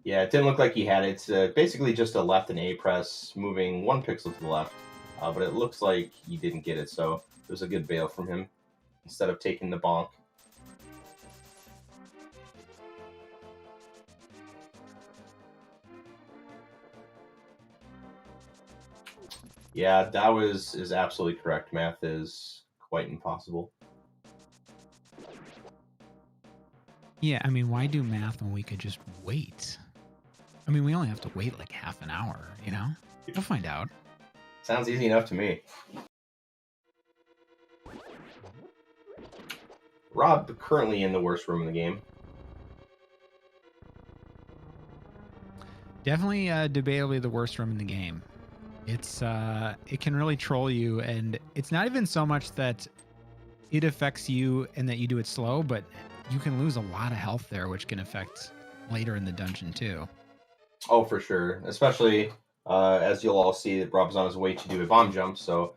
Yeah, it didn't look like he had it. It's basically just a left and A press, moving 1 pixel to the left. But it looks like he didn't get it, so it was a good bail from him instead of taking the bonk. Yeah, that is absolutely correct. Math is quite impossible. Yeah, I mean, why do math when we could just wait? I mean, we only have to wait like half an hour, you know? We'll find out. Sounds easy enough to me. Rob currently in the worst room in the game. Definitely debatably the worst room in the game. It's it can really troll you, and it's not even so much that it affects you and that you do it slow, but you can lose a lot of health there, which can affect later in the dungeon too. Oh, for sure. Especially as you'll all see, that Rob's on his way to do a bomb jump, so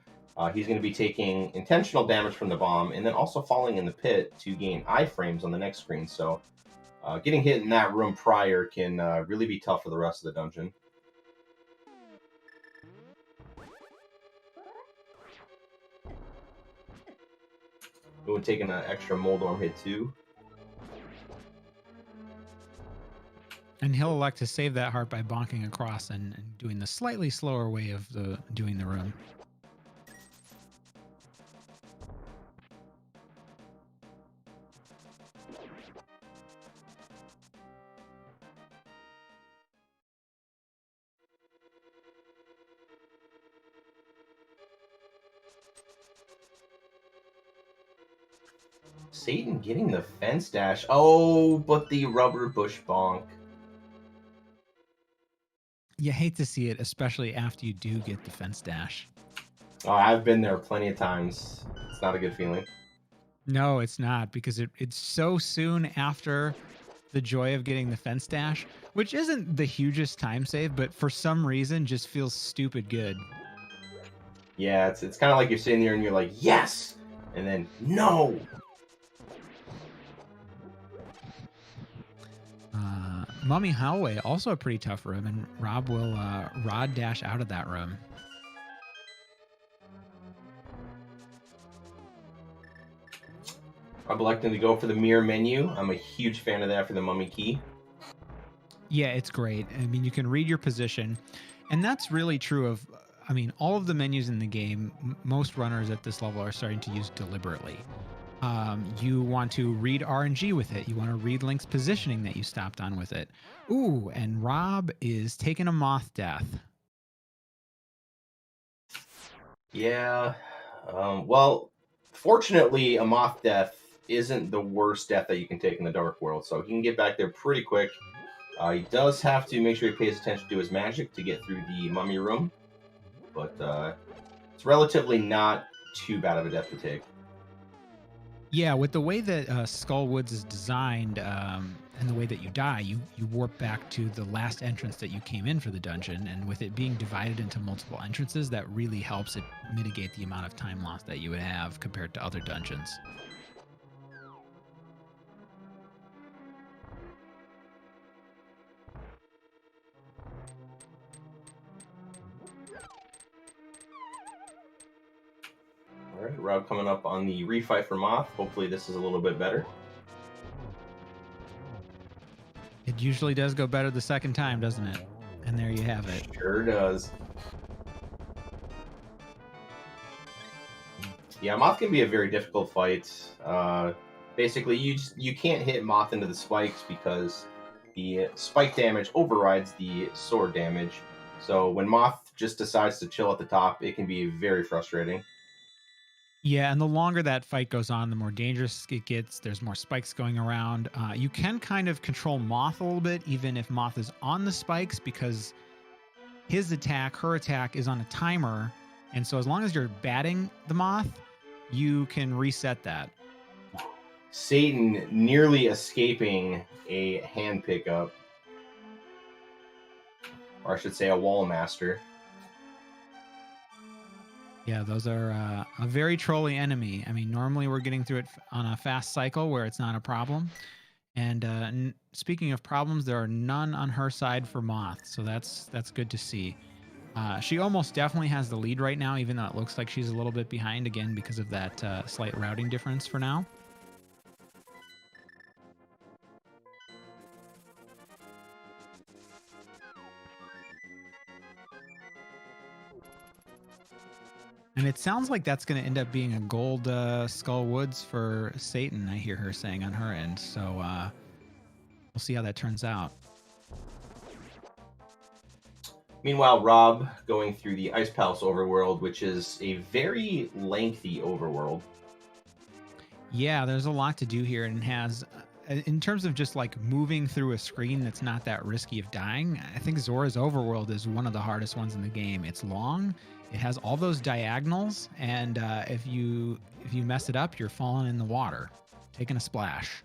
he's going to be taking intentional damage from the bomb and then also falling in the pit to gain iframes on the next screen. So getting hit in that room prior can really be tough for the rest of the dungeon. Ooh, taking an extra Moldorm hit too. And he'll elect to save that heart by bonking across and doing the slightly slower way of doing the room. Satan getting the fence dash. Oh, but the rubber bush bonk. You hate to see it, especially after you do get the fence dash. Oh, I've been there plenty of times. It's not a good feeling. No, it's not, because it's so soon after the joy of getting the fence dash, which isn't the hugest time save, but for some reason just feels stupid good. Yeah, it's kind of like you're sitting there and you're like, yes! And then, no! Mummy Hallway, also a pretty tough room, and Rob will rod dash out of that room. I'm electing to go for the mirror menu. I'm a huge fan of that for the mummy key. Yeah, it's great. I mean, you can read your position, and that's really true of, I mean, all of the menus in the game, most runners at this level are starting to use deliberately. You want to read RNG with it. You want to read Link's positioning that you stopped on with it. Ooh, and Rob is taking a moth death. Yeah. Well, fortunately, a moth death isn't the worst death that you can take in the Dark World, so he can get back there pretty quick. He does have to make sure he pays attention to his magic to get through the mummy room, but it's relatively not too bad of a death to take. Yeah, with the way that Skull Woods is designed, and the way that you die, you warp back to the last entrance that you came in for the dungeon, and with it being divided into multiple entrances, that really helps it mitigate the amount of time loss that you would have compared to other dungeons. All right, Rob coming up on the refight for Moth. Hopefully this is a little bit better. It usually does go better the second time, doesn't it? And there you have it. Sure does. Yeah, Moth can be a very difficult fight. Basically, you can't hit Moth into the spikes because the spike damage overrides the sword damage. So when Moth just decides to chill at the top, it can be very frustrating. Yeah, and the longer that fight goes on, the more dangerous it gets. There's more spikes going around. You can kind of control Moth a little bit, even if Moth is on the spikes, because his attack, her attack, is on a timer. And so as long as you're batting the Moth, you can reset that. Satan nearly escaping a hand pickup. Or I should say a wall master. Yeah, those are a very trolly enemy. I mean, normally we're getting through it on a fast cycle where it's not a problem. And speaking of problems, there are none on her side for Moth, so that's good to see. She almost definitely has the lead right now, even though it looks like she's a little bit behind, again, because of that slight routing difference for now. And it sounds like that's going to end up being a gold Skull Woods for Satan, I hear her saying on her end. So we'll see how that turns out. Meanwhile, Rob going through the Ice Palace overworld, which is a very lengthy overworld. Yeah, there's a lot to do here, and it has, in terms of just like moving through a screen that's not that risky of dying, I think Zora's overworld is one of the hardest ones in the game. It's long. It has all those diagonals, and if you mess it up, you're falling in the water, taking a splash.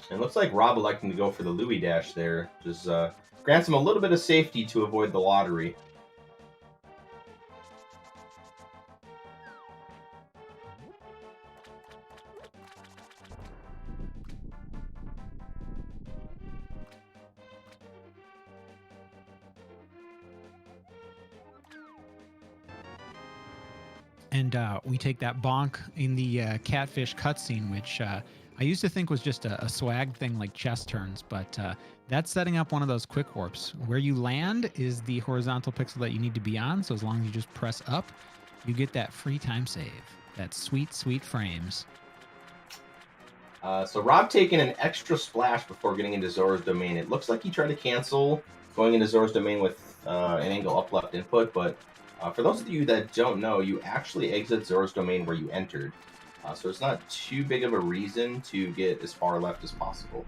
It looks like Rob electing to go for the Louis dash there. Just grants him a little bit of safety to avoid the lottery. And we take that bonk in the catfish cutscene, which I used to think was just a swag thing like chest turns, but that's setting up one of those quick warps. Where you land is the horizontal pixel that you need to be on, so as long as you just press up, you get that free time save. That sweet, sweet frames. So Rob taking an extra splash before getting into Zora's domain. It looks like he tried to cancel going into Zora's domain with an angle up left input, but for those of you that don't know, you actually exit Zora's domain where you entered. So it's not too big of a reason to get as far left as possible.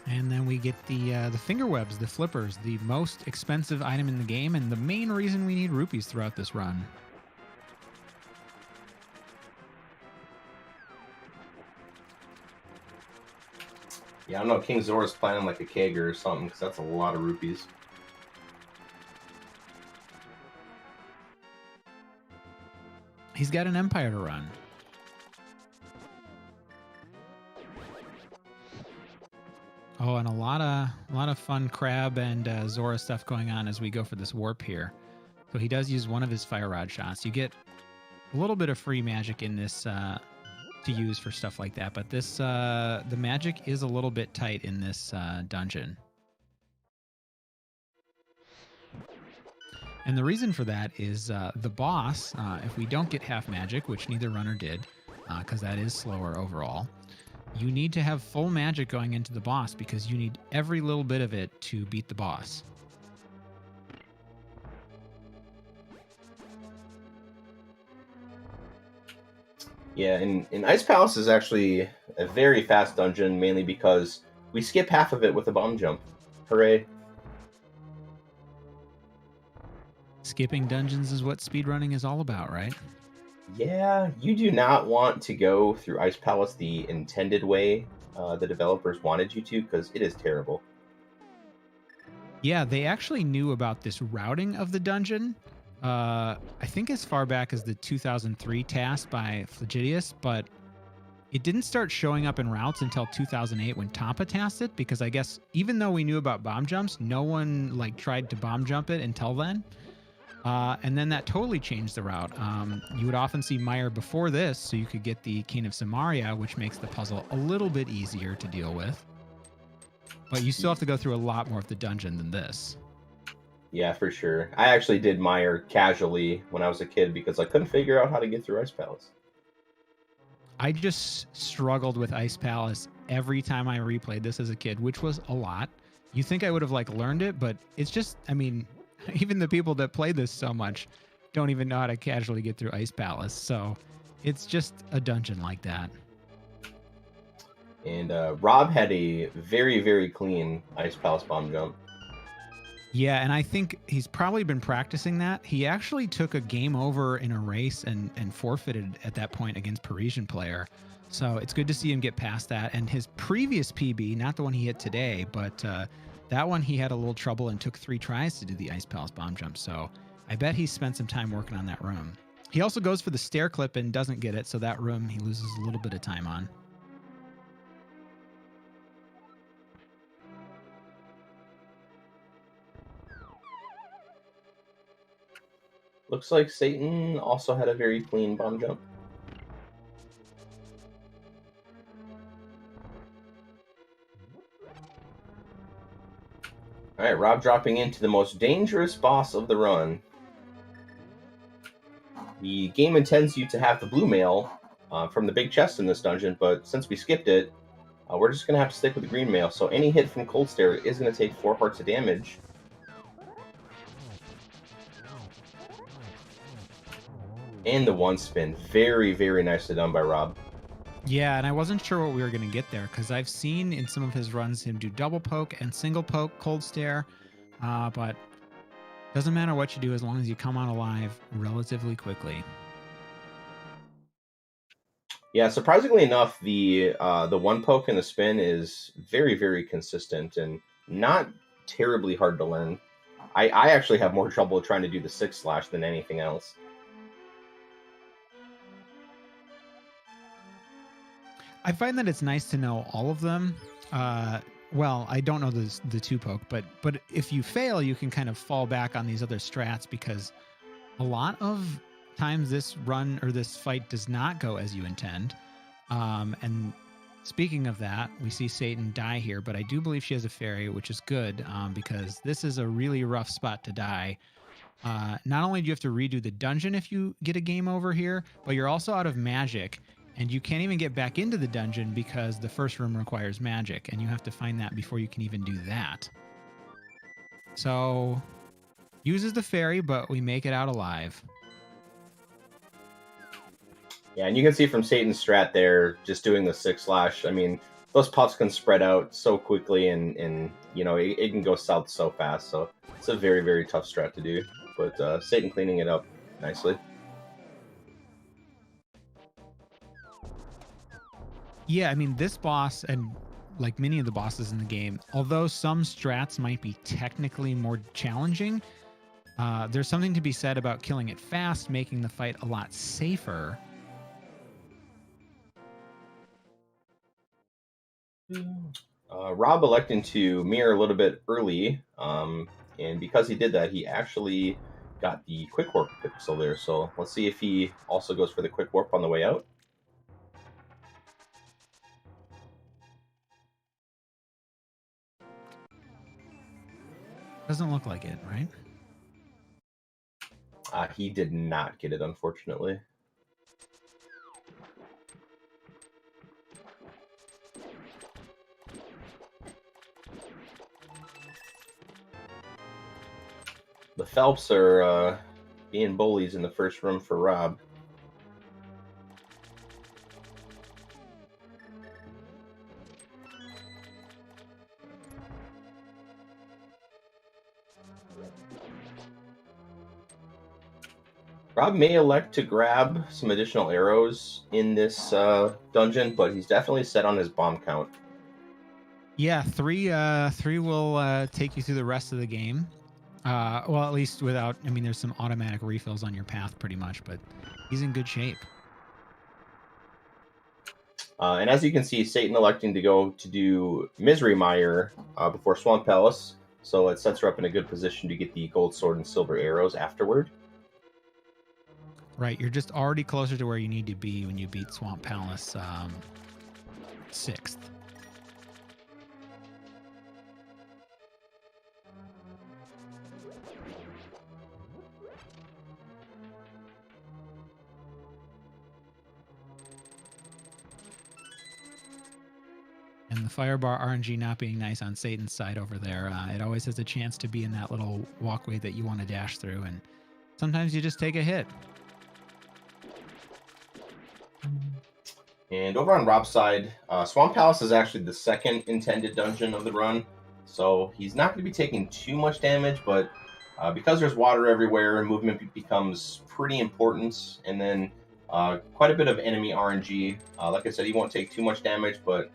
And then we get the finger webs, the flippers, the most expensive item in the game, and the main reason we need rupees throughout this run. Yeah, I don't know. King Zora's planning like a keg or something, because that's a lot of rupees. He's got an empire to run. Oh, and a lot of fun crab and Zora stuff going on as we go for this warp here. So he does use one of his fire rod shots. You get a little bit of free magic in this to use for stuff like that, but this the magic is a little bit tight in this dungeon. And the reason for that is the boss, if we don't get half magic, which neither runner did, because that is slower overall, you need to have full magic going into the boss because you need every little bit of it to beat the boss. Yeah, and Ice Palace is actually a very fast dungeon, mainly because we skip half of it with a bomb jump. Hooray. Skipping dungeons is what speedrunning is all about, right? Yeah, you do not want to go through Ice Palace the intended way the developers wanted you to, because it is terrible. Yeah, they actually knew about this routing of the dungeon. I think as far back as the 2003 task by Flagidius, but it didn't start showing up in routes until 2008 when Tampa tasked it, because I guess even though we knew about bomb jumps, no one like tried to bomb jump it until then. And then that totally changed the route. You would often see Meyer before this, so you could get the Cane of Samaria, which makes the puzzle a little bit easier to deal with. But you still have to go through a lot more of the dungeon than this. Yeah, for sure. I actually did Meyer casually when I was a kid because I couldn't figure out how to get through Ice Palace. I just struggled with Ice Palace every time I replayed this as a kid, which was a lot. You think I would have like learned it, but it's just, I mean, even the people that play this so much don't even know how to casually get through Ice Palace. So it's just a dungeon like that. And Rob had a very, very clean Ice Palace bomb jump. Yeah, and I think he's probably been practicing that. He actually took a game over in a race and forfeited at that point against Parisian player. So it's good to see him get past that. And his previous PB, not the one he hit today, but that one he had a little trouble and took 3 tries to do the Ice Palace bomb jump. So I bet he spent some time working on that room. He also goes for the stair clip and doesn't get it. So that room he loses a little bit of time on. Looks like Satan also had a very clean bomb jump. Alright, Rob dropping into the most dangerous boss of the run. The game intends you to have the blue mail from the big chest in this dungeon, but since we skipped it, we're just going to have to stick with the green mail. So any hit from Cold Stare is going to take 4 hearts of damage. And the one spin. Very, very nicely done by Rob. Yeah, and I wasn't sure what we were going to get there because I've seen in some of his runs him do double poke and single poke cold stare, but doesn't matter what you do as long as you come out alive relatively quickly. Yeah, surprisingly enough, the one poke and the spin is very, very consistent and not terribly hard to learn. I actually have more trouble trying to do the 6 slash than anything else. I find that it's nice to know all of them. Well, I don't know the 2 poke, but if you fail, you can kind of fall back on these other strats because a lot of times this run or this fight does not go as you intend. And speaking of that, we see Satan die here, but I do believe she has a fairy, which is good because this is a really rough spot to die. Not only do you have to redo the dungeon if you get a game over here, but you're also out of magic. And you can't even get back into the dungeon because the first room requires magic, and you have to find that before you can even do that. So, uses the fairy, but we make it out alive. Yeah, and you can see from Satan's strat there, just doing the 6-slash. I mean, those puffs can spread out so quickly, and you know, it can go south so fast. So it's a very, very tough strat to do. But Satan cleaning it up nicely. Yeah, I mean, this boss, and like many of the bosses in the game, although some strats might be technically more challenging, there's something to be said about killing it fast, making the fight a lot safer. Rob electing to mirror a little bit early, and because he did that, he actually got the quick warp pixel there. So let's see if he also goes for the quick warp on the way out. Doesn't look like it, right? He did not get it, unfortunately. The Phelps are being bullies in the first room for Rob. Rob may elect to grab some additional arrows in this dungeon, but he's definitely set on his bomb count. Yeah, three will take you through the rest of the game. Well, at least without, I mean, there's some automatic refills on your path pretty much, but he's in good shape. And as you can see, Satan electing to go to do Misery Mire before Swamp Palace, so it sets her up in a good position to get the gold sword and silver arrows afterward. Right, you're just already closer to where you need to be when you beat Swamp Palace 6th. And the firebar RNG not being nice on Satan's side over there, it always has a chance to be in that little walkway that you want to dash through, and sometimes you just take a hit. And over on Rob's side, Swamp Palace is actually the second intended dungeon of the run, so he's not going to be taking too much damage, but because there's water everywhere, movement becomes pretty important, and then quite a bit of enemy RNG. Like I said, he won't take too much damage, but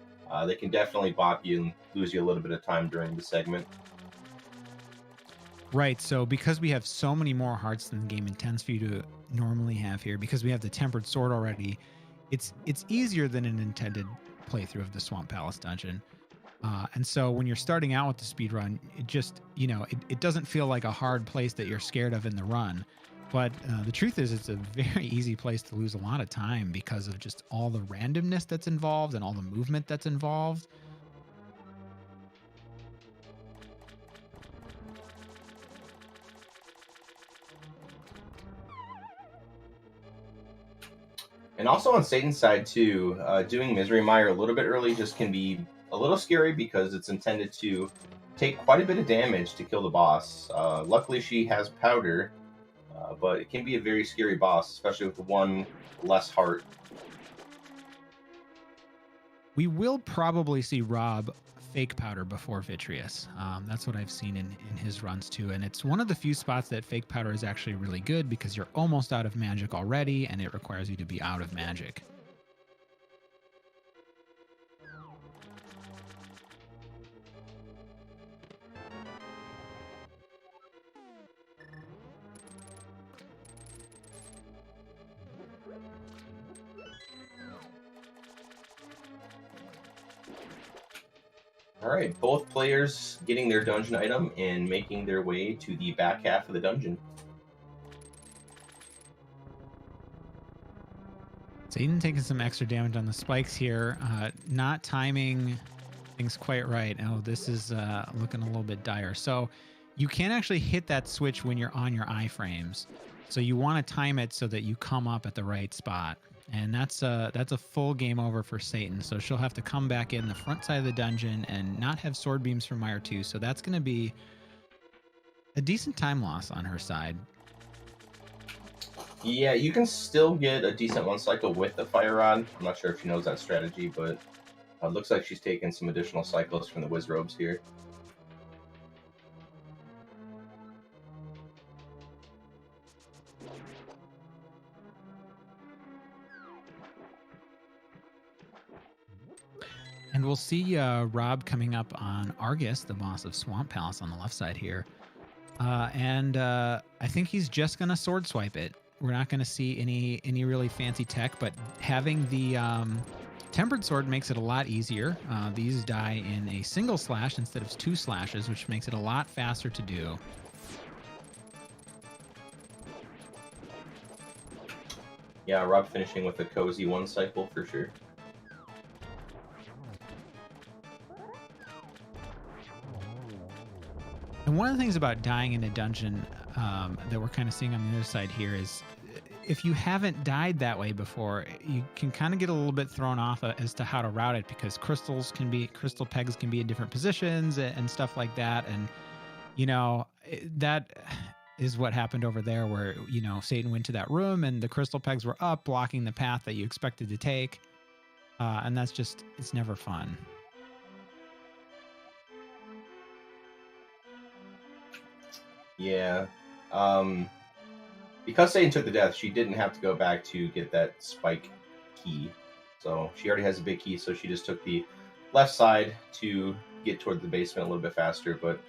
they can definitely bop you and lose you a little bit of time during the segment. Right, so because we have so many more hearts than the game intends for you to normally have here, because we have the Tempered Sword already, it's easier than an intended playthrough of the Swamp Palace dungeon. And so when you're starting out with the speedrun, it just, you know, it doesn't feel like a hard place that you're scared of in the run. But the truth is, it's a very easy place to lose a lot of time because of just all the randomness that's involved and all the movement that's involved. And also on Satan's side too, doing Misery Mire a little bit early just can be a little scary because it's intended to take quite a bit of damage to kill the boss. Luckily she has powder, but it can be a very scary boss, especially with one less heart. We will probably see Rob fake powder before Vitreous. That's what I've seen in his runs too. And it's one of the few spots that fake powder is actually really good because you're almost out of magic already and it requires you to be out of magic. All right, both players getting their dungeon item and making their way to the back half of the dungeon. Satan taking some extra damage on the spikes here, not timing things quite right. Oh, this is looking a little bit dire. So you can't actually hit that switch when you're on your iframes. So you want to time it so that you come up at the right spot. And that's a full game over for Satan. So she'll have to come back in the front side of the dungeon and not have sword beams from Meyer 2. So that's going to be a decent time loss on her side. Yeah, you can still get a decent one cycle with the Fire Rod. I'm not sure if she knows that strategy, but it looks like she's taken some additional cycles from the Wiz Robes here. And we'll see Rob coming up on Argus, the boss of Swamp Palace on the left side here. I think he's just going to sword swipe it. We're not going to see any really fancy tech, but having the tempered sword makes it a lot easier. These die in a single slash instead of 2 slashes, which makes it a lot faster to do. Yeah, Rob finishing with a cozy one cycle for sure. And one of the things about dying in a dungeon that we're kind of seeing on the other side here is if you haven't died that way before, you can kind of get a little bit thrown off as to how to route it, because crystal pegs can be in different positions and stuff like that. And, you know, that is what happened over there where, you know, Satan went to that room and the crystal pegs were up blocking the path that you expected to take. And that's just, it's never fun. Yeah. Because Satan took the death, she didn't have to go back to get that spike key. So she already has a big key, so she just took the left side to get toward the basement a little bit faster, but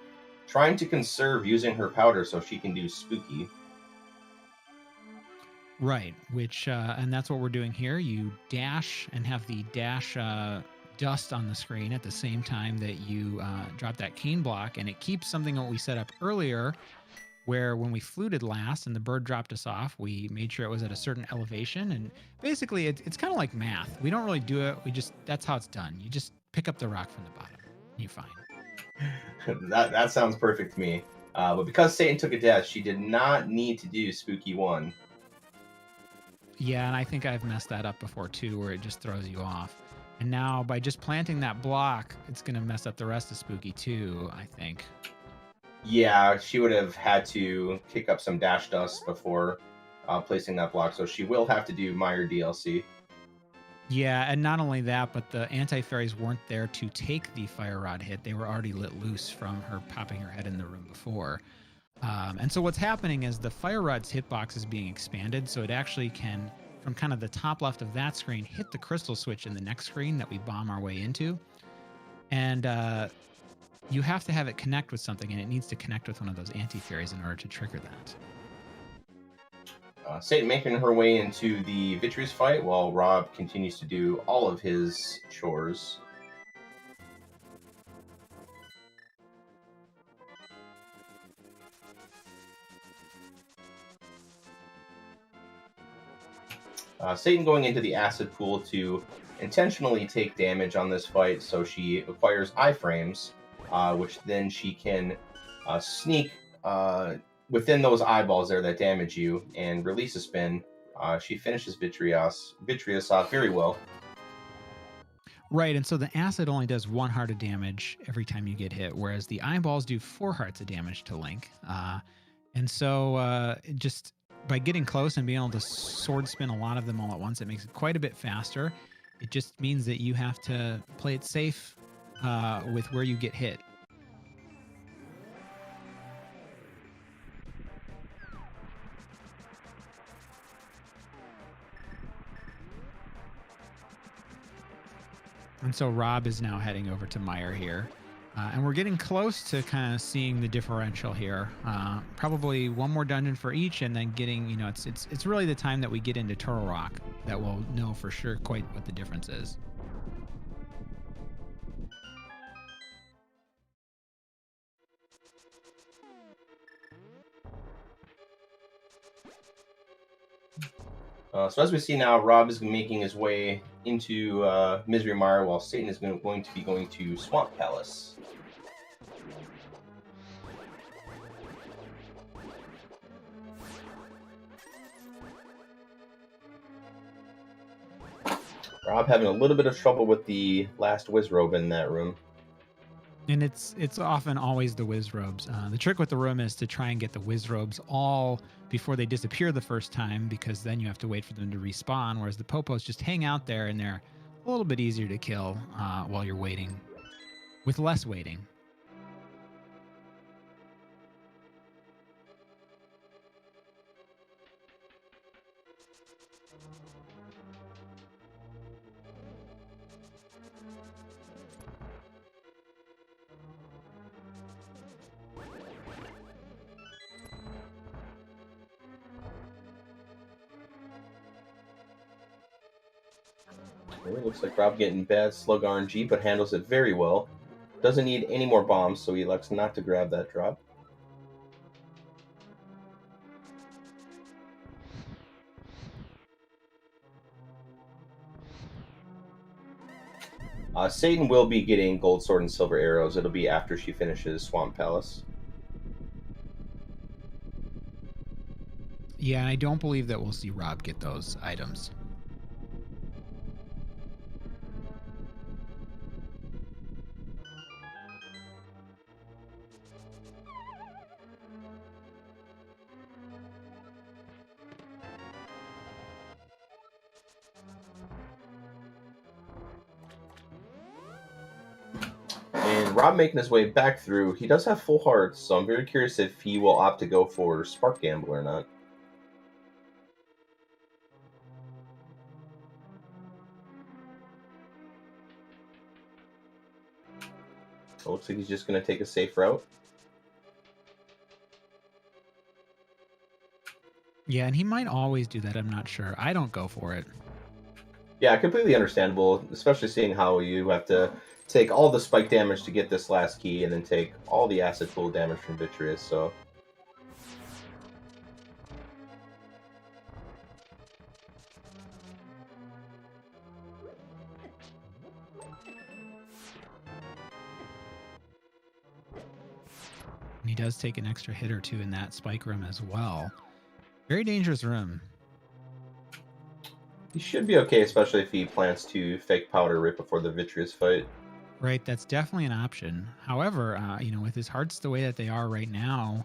trying to conserve using her powder so she can do spooky. Right, which, and that's what we're doing here. You dash and have the dash dust on the screen at the same time that you drop that cane block, and it keeps something that we set up earlier where when we fluted last and the bird dropped us off, we made sure it was at a certain elevation. And basically it's kind of like math. We don't really do it. That's how it's done. You just pick up the rock from the bottom and you're fine. That sounds perfect to me. But because Satan took a death, she did not need to do spooky 1. Yeah, and I think I've messed that up before too, where it just throws you off. And now by just planting that block, it's going to mess up the rest of spooky 2, I think. Yeah, she would have had to kick up some dash dust before placing that block, so she will have to do Meyer DLC. Yeah, and not only that, but the anti-fairies weren't there to take the fire rod hit. They were already lit loose from her popping her head in the room before. And so what's happening is the fire rod's hitbox is being expanded, so it actually can, from kind of the top left of that screen, hit the crystal switch in the next screen that we bomb our way into. And you have to have it connect with something, and it needs to connect with one of those anti-fairies in order to trigger that. Satan making her way into the Vitreous fight while Rob continues to do all of his chores. Satan going into the acid pool to intentionally take damage on this fight, so she acquires iframes, which then she can sneak within those eyeballs there that damage you and release a spin. She finishes Vitreous off very well. Right, and so the acid only does 1 heart of damage every time you get hit, whereas the eyeballs do 4 hearts of damage to Link. And so just by getting close and being able to sword spin a lot of them all at once, it makes it quite a bit faster. It just means that you have to play it safe with where you get hit. And so Rob is now heading over to Meyer here. And we're getting close to kind of seeing the differential here. Probably 1 more dungeon for each, and then getting, it's really the time that we get into Turtle Rock that we'll know for sure quite what the difference is. So as we see now, Rob is making his way into Misery Mire, while Satan is going to be going to Swamp Palace. Rob having a little bit of trouble with the last Wizrobe in that room. And it's often always the Wizrobes. The trick with the room is to try and get the Wizrobes all before they disappear the first time, because then you have to wait for them to respawn, whereas the Popos just hang out there and they're a little bit easier to kill while you're waiting, with less waiting. It looks like Rob getting bad slug RNG, but handles it very well. Doesn't need any more bombs, so he elects not to grab that drop. Satan will be getting gold sword and silver arrows. It'll be after she finishes Swamp Palace. Yeah, I don't believe that we'll see Rob get those items. And Rob making his way back through. He does have full hearts, so I'm very curious if he will opt to go for Spark Gamble or not. So it looks like he's just going to take a safe route. Yeah, and he might always do that. I'm not sure. I don't go for it. Yeah, completely understandable, especially seeing how you have to take all the spike damage to get this last key and then take all the acid pool damage from Vitreous, so... And he does take an extra hit or two in that spike room as well. Very dangerous room. He should be okay, especially if he plans to fake powder right before the Vitreous fight. Right, that's definitely an option. However, with his hearts the way that they are right now,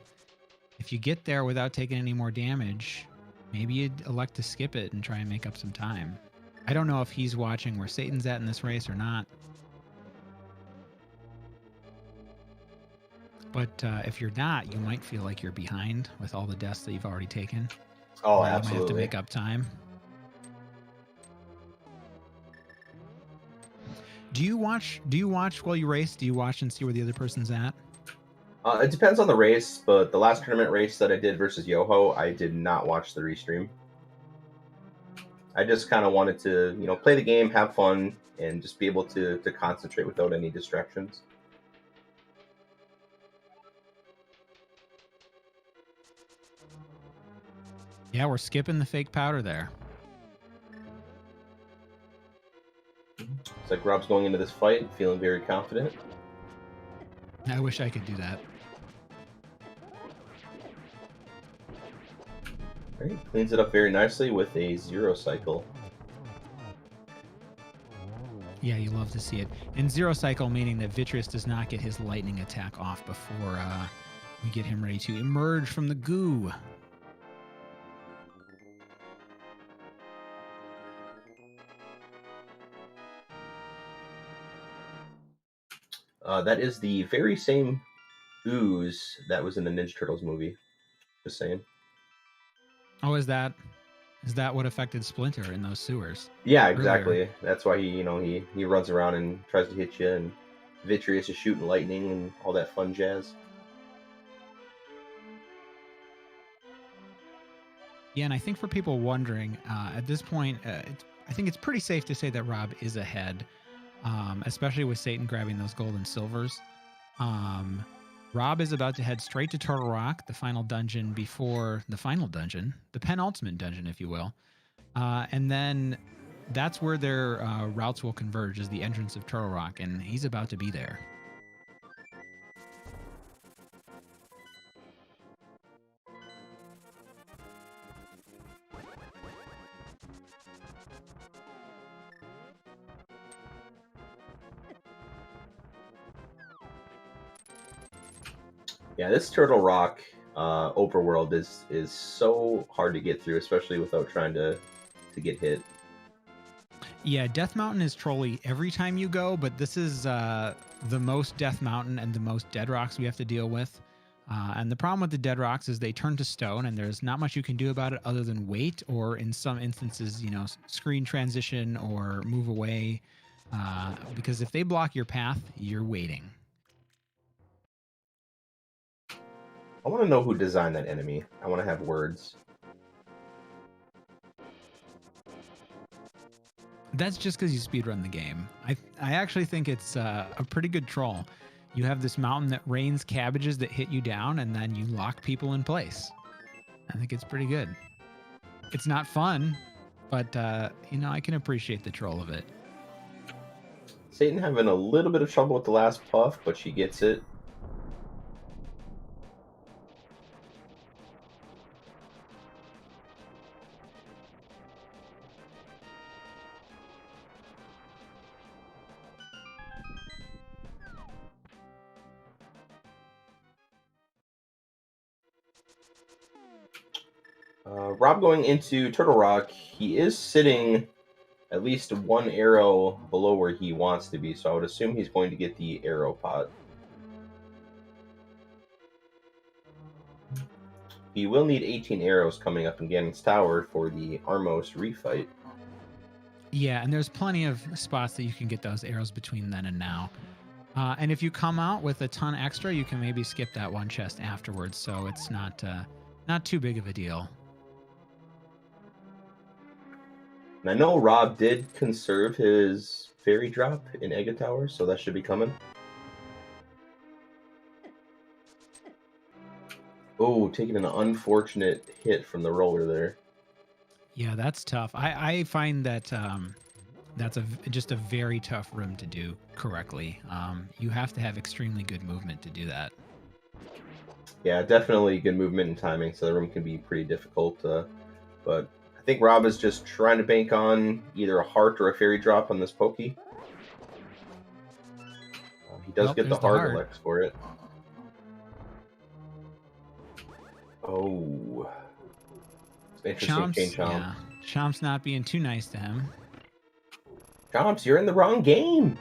if you get there without taking any more damage, maybe you'd elect to skip it and try and make up some time. I don't know if he's watching where Satan's at in this race or not. But if you're not, you might feel like you're behind with all the deaths that you've already taken. Oh, You might absolutely. have to make up time. Do you watch while you race? Do you watch and see where the other person's at? It depends on the race, but the last tournament race that I did versus Yoho, I did not watch the restream. I just kind of wanted to, play the game, have fun, and just be able to concentrate without any distractions. Yeah, we're skipping the fake powder there. It's like Rob's going into this fight feeling very confident. I wish I could do that. All right, cleans it up very nicely with a 0 cycle. Yeah, you love to see it. And 0 cycle meaning that Vitreous does not get his lightning attack off before we get him ready to emerge from the goo. That is the very same ooze that was in the Ninja Turtles movie. Just saying. Oh, is that what affected Splinter in those sewers? Yeah, exactly. Earlier. That's why he runs around and tries to hit you, and Vitreous is shooting lightning and all that fun jazz. Yeah, and I think for people wondering, at this point, I think it's pretty safe to say that Rob is ahead, especially with Satan grabbing those gold and silvers. Rob is about to head straight to Turtle Rock, the final dungeon before the final dungeon, the penultimate dungeon, if you will. And then that's where their routes will converge, is the entrance of Turtle Rock, and he's about to be there. Yeah, this Turtle Rock overworld is so hard to get through, especially without trying to get hit. Yeah, Death Mountain is trolly every time you go, but this is the most Death Mountain and the most dead rocks we have to deal with. And the problem with the dead rocks is they turn to stone, and there's not much you can do about it other than wait, or in some instances, screen transition or move away. Because if they block your path, you're waiting. I want to know who designed that enemy. I want to have words. That's just because you speedrun the game. I actually think it's a pretty good troll. You have this mountain that rains cabbages that hit you down, and then you lock people in place. I think it's pretty good. It's not fun, but I can appreciate the troll of it. Satan having a little bit of trouble with the last puff, but she gets it. Rob going into Turtle Rock, he is sitting at least one arrow below where he wants to be, so I would assume he's going to get the arrow pot. He will need 18 arrows coming up in Ganes Tower for the Armos refight. Yeah, and there's plenty of spots that you can get those arrows between then and now. And if you come out with a ton extra, you can maybe skip that one chest afterwards, so it's not too big of a deal. And I know Rob did conserve his fairy drop in Egg Tower, so that should be coming. Oh, taking an unfortunate hit from the roller there. Yeah, that's tough. I find that that's just a very tough room to do correctly. You have to have extremely good movement to do that. Yeah, definitely good movement and timing, so the room can be pretty difficult. But I think Rob is just trying to bank on either a heart or a fairy drop on this pokey. He does get the heart elect for it. Oh. Interesting chain chomp. Yeah. Chomp's not being too nice to him. Chomps, you're in the wrong game.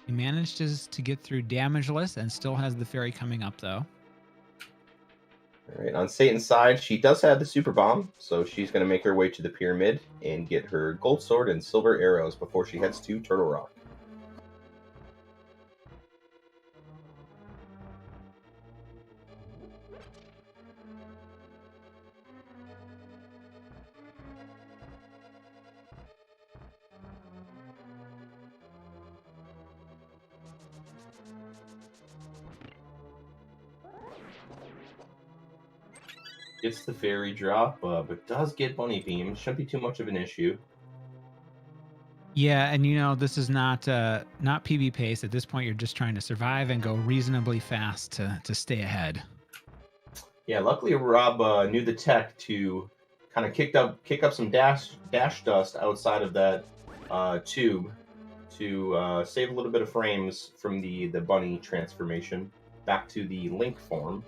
He managed to get through damageless and still has the fairy coming up, though. All right, on Satan's side, she does have the super bomb, so she's going to make her way to the pyramid and get her gold sword and silver arrows before she heads to Turtle Rock. Gets the fairy drop, but does get bunny beam. Shouldn't be too much of an issue. Yeah, and this is not PB pace. At this point, you're just trying to survive and go reasonably fast to stay ahead. Yeah, luckily Rob knew the tech to kind of kick up some dash dust outside of that tube to save a little bit of frames from the bunny transformation back to the Link form.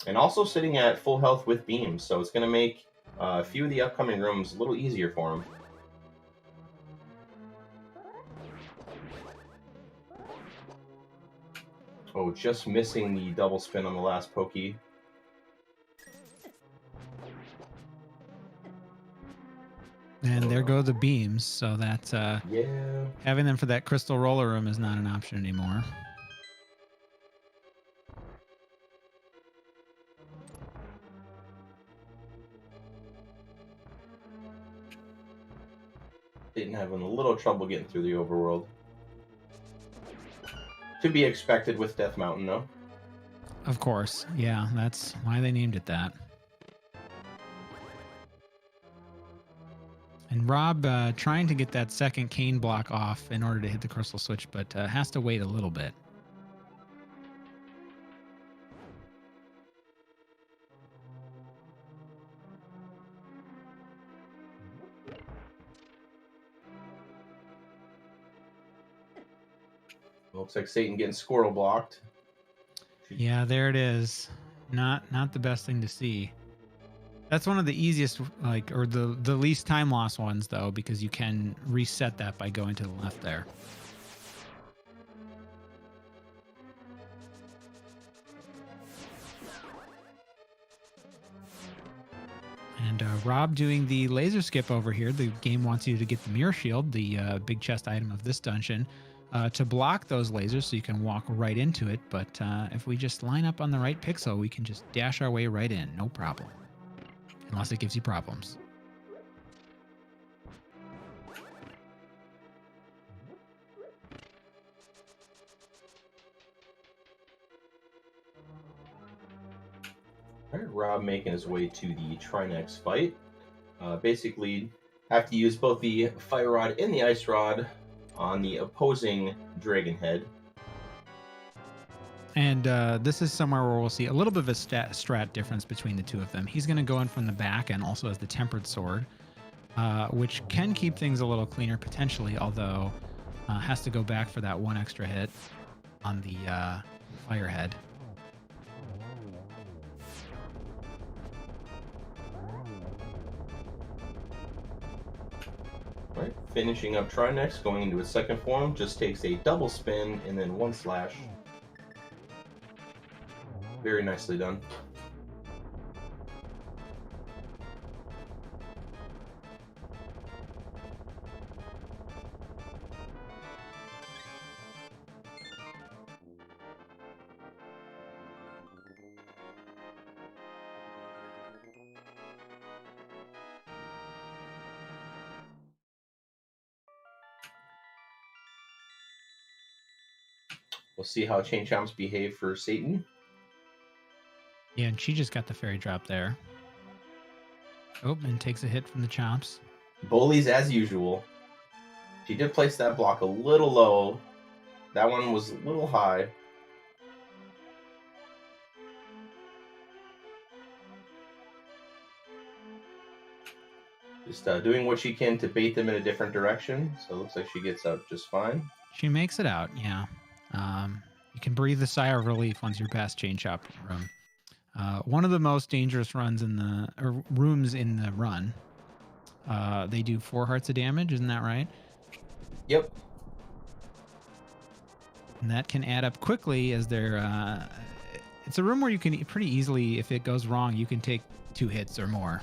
And also sitting at full health with beams, so it's going to make a few of the upcoming rooms a little easier for him. Oh, just missing the double spin on the last pokey. And there go the beams, so that yeah, having them for that crystal roller room is not an option anymore. Didn't having a little trouble getting through the overworld. To be expected with Death Mountain, though. Of course, yeah, that's why they named it that. And Rob trying to get that second cane block off in order to hit the crystal switch, but has to wait a little bit. Looks like Satan getting squirrel blocked. Yeah, there it is. Not the best thing to see. That's one of the easiest, like, or the least time loss ones, though, because you can reset that by going to the left there. And Rob doing the laser skip over here. The game wants you to get the mirror shield, the big chest item of this dungeon, to block those lasers so you can walk right into it. But if we just line up on the right pixel, we can just dash our way right in. No problem. Unless it gives you problems. All right, Rob making his way to the Trinex fight. Basically, have to use both the Fire Rod and the Ice Rod on the opposing Dragon Head. And this is somewhere where we'll see a little bit of a strat difference between the two of them. He's going to go in from the back and also has the Tempered Sword, which can keep things a little cleaner potentially, although has to go back for that one extra hit on the Firehead. All right, finishing up Trinex, going into its second form, just takes a double spin and then one slash. Very nicely done. We'll see how Chain Chomps behave for Satan. Yeah, and she just got the fairy drop there. Oh, and takes a hit from the Chomps. Bullies as usual. She did place that block a little low. That one was a little high. Just doing what she can to bait them in a different direction. So it looks like she gets out just fine. She makes it out, yeah. You can breathe a sigh of relief once you're past Chain Chomp room. One of the most dangerous runs in the rooms in the run. They do 4 hearts of damage, isn't that right? Yep. And that can add up quickly as they're... it's a room where you can pretty easily, if it goes wrong, you can take 2 hits or more.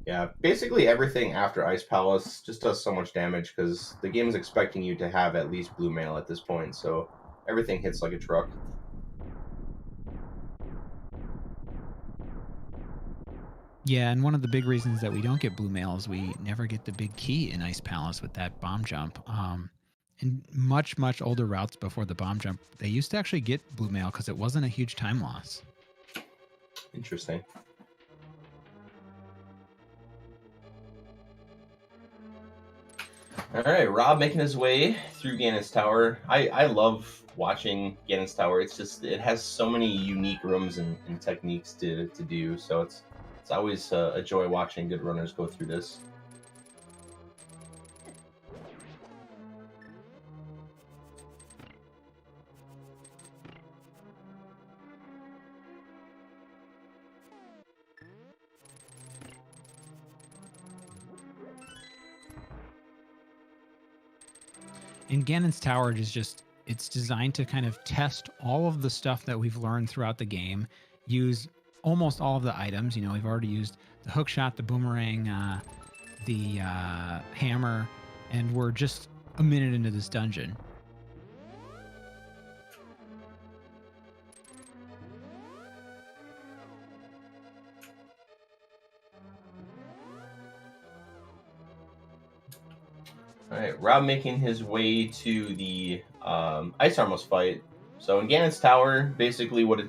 Yeah, basically everything after Ice Palace just does so much damage because the game is expecting you to have at least blue mail at this point, so everything hits like a truck. Yeah, and one of the big reasons that we don't get blue mail is we never get the big key in Ice Palace with that bomb jump. In much older routes before the bomb jump, they used to actually get blue mail because it wasn't a huge time loss. Interesting. All right, Rob making his way through Ganes Tower. I love watching Ganes Tower. It's just, it has so many unique rooms and techniques to do. So it's always a joy watching good runners go through this. And Ganon's Tower is just, it's designed to kind of test all of the stuff that we've learned throughout the game, use almost all of the items. You know, we've already used the hook shot, the boomerang, the hammer, and we're just a minute into this dungeon. All right, Rob making his way to the Ice Armos fight. So in Ganon's Tower, basically what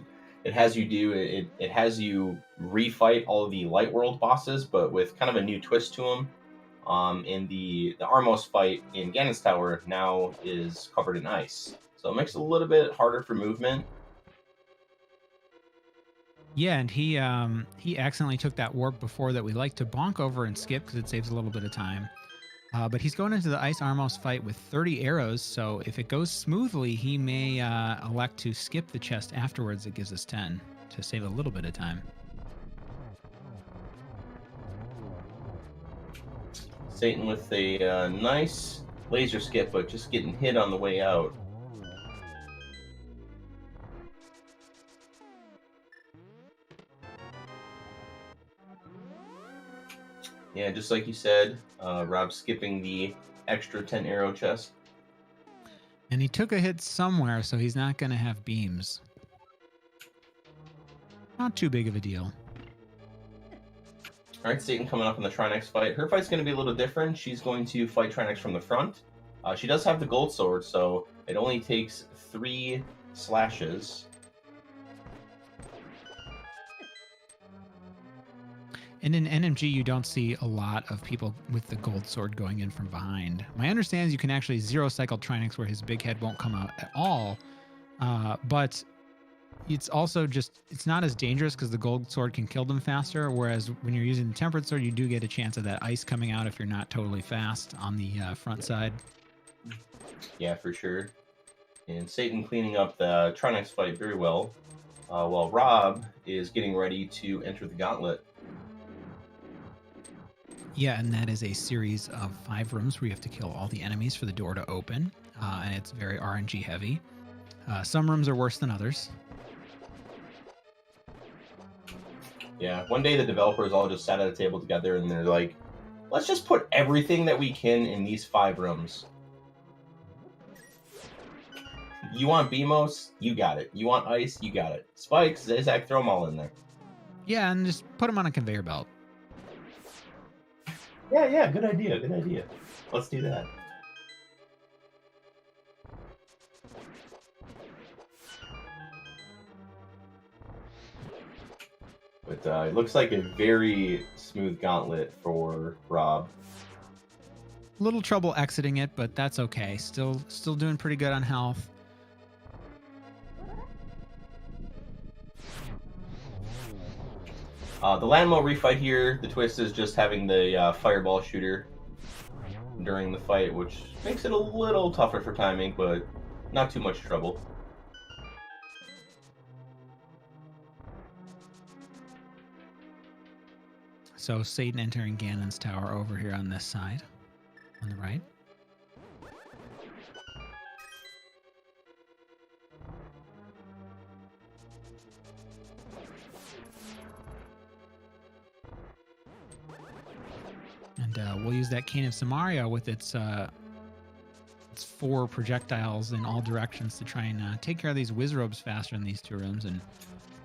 it has you do, it has you refight all of the Light World bosses, but with kind of a new twist to them. In the Armos fight in Ganon's Tower now is covered in ice. So it makes it a little bit harder for movement. Yeah, and he accidentally took that warp before that we like to bonk over and skip because it saves a little bit of time. But he's going into the Ice Armos fight with 30 arrows, so if it goes smoothly, he may elect to skip the chest afterwards. It gives us 10 to save a little bit of time. Satan with a nice laser skip, but just getting hit on the way out. Yeah, just like you said, Rob skipping the extra 10 arrow chest. And he took a hit somewhere, so he's not going to have beams. Not too big of a deal. All right, Satan coming up in the Trinex fight. Her fight's going to be a little different. She's going to fight Trinex from the front. She does have the gold sword, so it only takes 3 slashes. And in NMG, you don't see a lot of people with the gold sword going in from behind. My understanding is you can actually zero cycle Trinex where his big head won't come out at all. But it's also just, it's not as dangerous because the gold sword can kill them faster. Whereas when you're using the tempered sword, you do get a chance of that ice coming out if you're not totally fast on the front side. Yeah, for sure. And Satan cleaning up the Trinex fight very well, while Rob is getting ready to enter the gauntlet. Yeah, and that is a series of 5 rooms where you have to kill all the enemies for the door to open, and it's very RNG heavy. Some rooms are worse than others. Yeah, one day the developers all just sat at a table together and they're like, let's just put everything that we can in these 5 rooms. You want BMOS? You got it. You want ice? You got it. Spikes, Zigzag, throw them all in there. Yeah, and just put them on a conveyor belt. Yeah, good idea, good idea. Let's do that. But it looks like a very smooth gauntlet for Rob. Little trouble exiting it, but that's okay. Still doing pretty good on health. The Landmo refight here, the twist is just having the fireball shooter during the fight, which makes it a little tougher for timing, but not too much trouble. So Satan entering Ganes Tower over here on this side, on the right. And we'll use that Cane of Samaria with its 4 projectiles in all directions to try and take care of these Wizrobes faster in these 2 rooms. And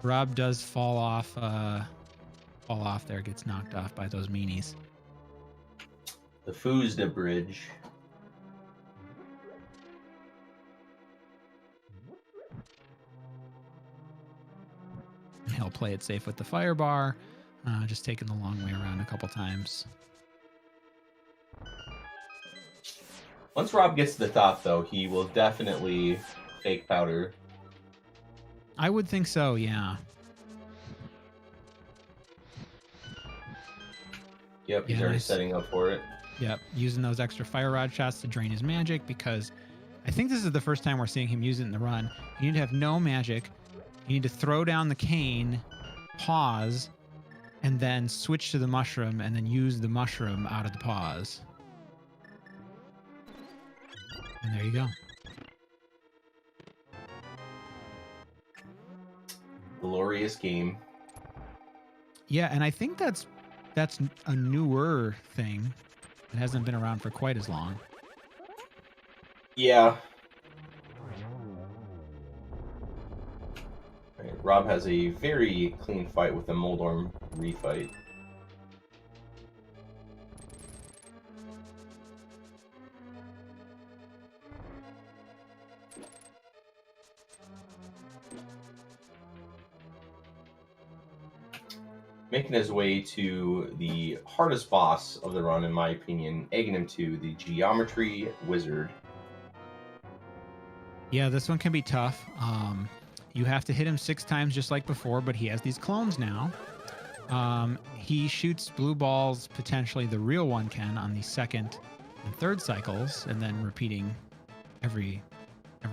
Rob does fall off there, gets knocked off by those meanies. The Fusda Bridge. And he'll play it safe with the fire bar, just taking the long way around a couple times. Once Rob gets to the top, though, he will definitely fake powder. I would think so, yeah. Yep, he's Yeah, already nice. setting up for it. Yep, using those extra fire rod shots to drain his magic, because I think this is the first time we're seeing him use it in the run. You need to have no magic. You need to throw down the cane, pause, and then switch to the mushroom, and then use the mushroom out of the pause. And there you go. Glorious game. Yeah, and I think that's a newer thing. It hasn't been around for quite as long. Yeah. Right, Rob has a very clean fight with the Moldorm refight. Making his way to the hardest boss of the run, in my opinion, egging him to the Geometry Wizard. Yeah, this one can be tough. You have to hit him 6 times just like before, but he has these clones now. He shoots blue balls, potentially the real one can, on the second and third cycles, and then repeating every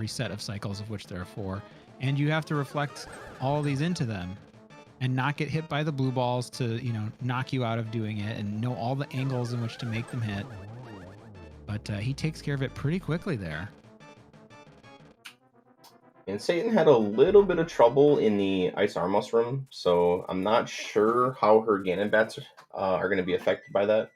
set of cycles, of which there are 4. And you have to reflect all these into them and not get hit by the blue balls to, knock you out of doing it, and know all the angles in which to make them hit. But he takes care of it pretty quickly there. And Satan had a little bit of trouble in the Ice Armos room, so I'm not sure how her Ganon bats are going to be affected by that.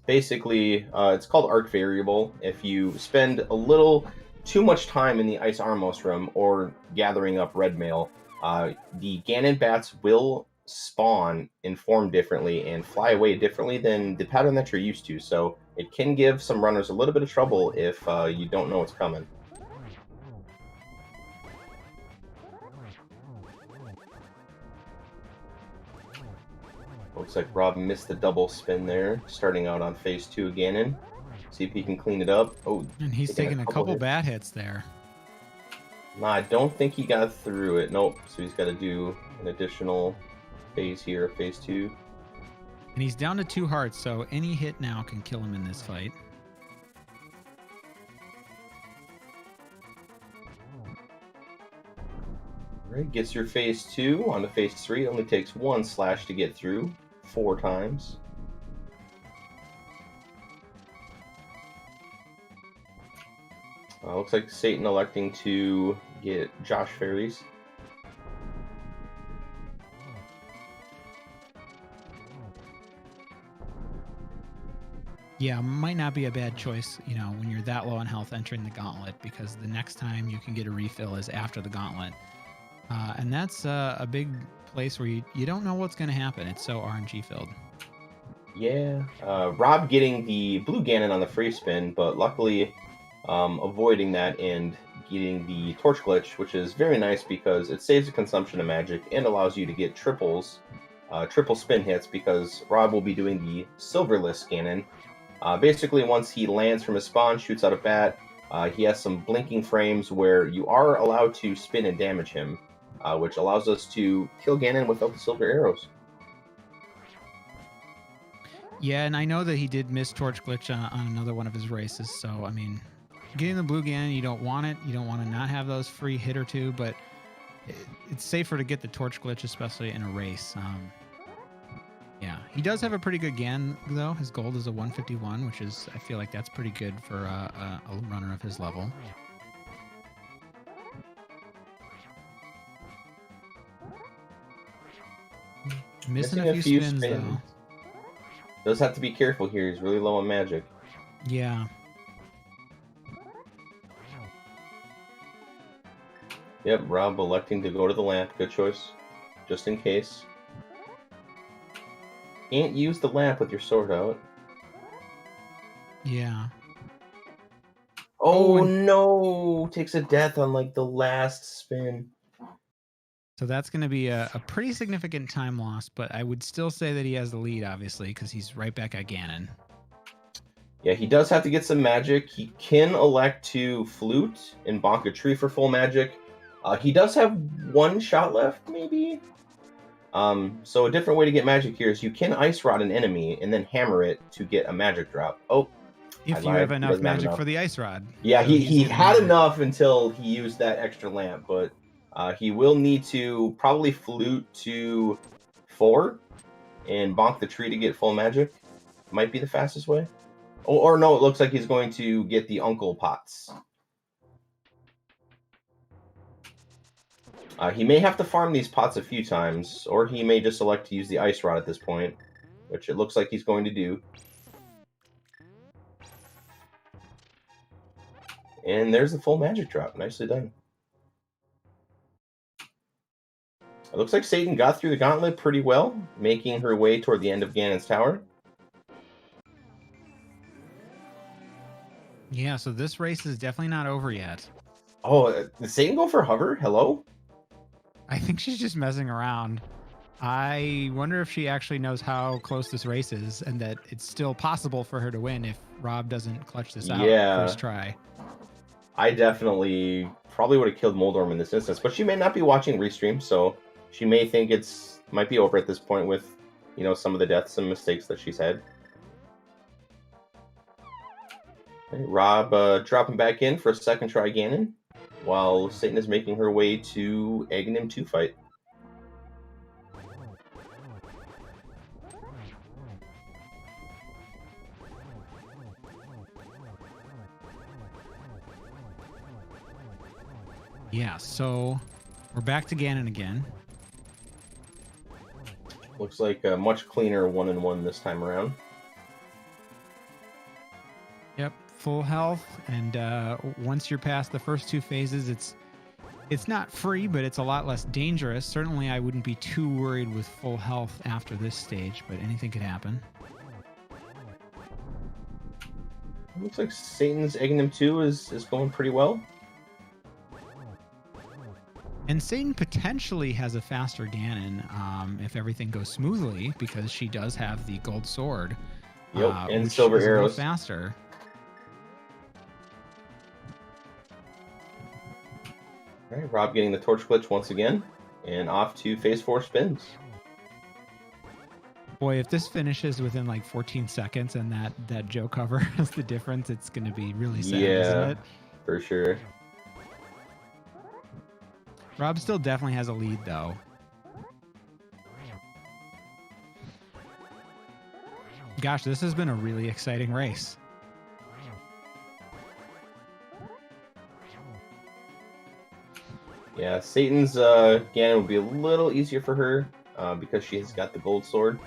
Basically, it's called arc variable. If you spend a little too much time in the Ice Armos room or gathering up red mail, the Ganon bats will spawn and form differently and fly away differently than the pattern that you're used to. So it can give some runners a little bit of trouble if you don't know what's coming. Looks like Rob missed the double spin there, starting out on phase 2 of Ganon. See if he can clean it up. Oh, and he's taking a couple bad hits there. Nah, I don't think he got through it. Nope. So he's got to do an additional phase here, phase 2. And he's down to 2 hearts, so any hit now can kill him in this fight. Alright, gets your phase 2 onto phase 3. It only takes 1 slash to get through 4 times. Looks like Satan electing to get Josh Fairies. Yeah, might not be a bad choice, when you're that low on health entering the gauntlet, because the next time you can get a refill is after the gauntlet. And that's a big place where you don't know what's going to happen. It's so RNG filled. Yeah. Rob getting the blue Ganon on the free spin, but luckily avoiding that and getting the torch glitch, which is very nice because it saves the consumption of magic and allows you to get triple spin hits, because Rob will be doing the silverless Ganon. Basically, once he lands from his spawn, shoots out a bat, he has some blinking frames where you are allowed to spin and damage him, which allows us to kill Ganon without the silver arrows. Yeah, and I know that he did miss torch glitch on another one of his races, so, I mean, getting the blue Ganon, you don't want it. You don't want to not have those free hit or two, but it's safer to get the torch glitch, especially in a race. Yeah, he does have a pretty good Ganon, though. His gold is a 151, which is, I feel like that's pretty good for a runner of his level. Missing a few spins, though. Does have to be careful here. He's really low on magic. Yeah. Yep, Rob electing to go to the lamp. Good choice. Just in case. Can't use the lamp with your sword out. Yeah. Oh, no! Takes a death on, like, the last spin. So that's going to be a pretty significant time loss, but I would still say that he has the lead, obviously, because he's right back at Ganon. Yeah, he does have to get some magic. He can elect to flute and bonk a tree for full magic. He does have 1 shot left, maybe? So a different way to get magic here is you can ice rod an enemy and then hammer it to get a magic drop. Oh, if you have enough magic for the ice rod. Yeah, so he had enough until he used that extra lamp, but he will need to probably flute to 4 and bonk the tree to get full magic. Might be the fastest way. Or no, it looks like he's going to get the Uncle Pots. He may have to farm these pots a few times, or he may just elect to use the ice rod at this point, which it looks like he's going to do. And there's the full magic drop. Nicely done. It looks like Satan got through the gauntlet pretty well, making her way toward the end of Ganon's Tower. Yeah, so this race is definitely not over yet. Oh, did Satan go for hover? Hello? I think she's just messing around. I wonder if she actually knows how close this race is and that it's still possible for her to win if Rob doesn't clutch this out first try. I definitely probably would have killed Moldorm in this instance, but she may not be watching Restream, so she may think might be over at this point with, you know, some of the deaths and mistakes that she's had. Okay, Rob dropping back in for a second try Ganon, while Satan is making her way to Aghanim 2 fight. Yeah, so we're back to Ganon again. Looks like a much cleaner 1-1 this time around. Yep, full health, and once you're past the first two phases, it's not free, but it's a lot less dangerous. Certainly, I wouldn't be too worried with full health after this stage, but anything could happen. Looks like Satan's Aghanim 2 is going pretty well. And Satan potentially has a faster Ganon if everything goes smoothly, because she does have the gold sword. Yep, and which silver is a little arrows. faster. All right, Rob getting the torch glitch once again, and off to phase 4 spins. Boy, if this finishes within like 14 seconds and that Joe cover is the difference, it's going to be really sad, isn't it? For sure. Rob still definitely has a lead, though. Gosh, this has been a really exciting race. Yeah, Satan's Ganon would be a little easier for her because she has got the gold sword,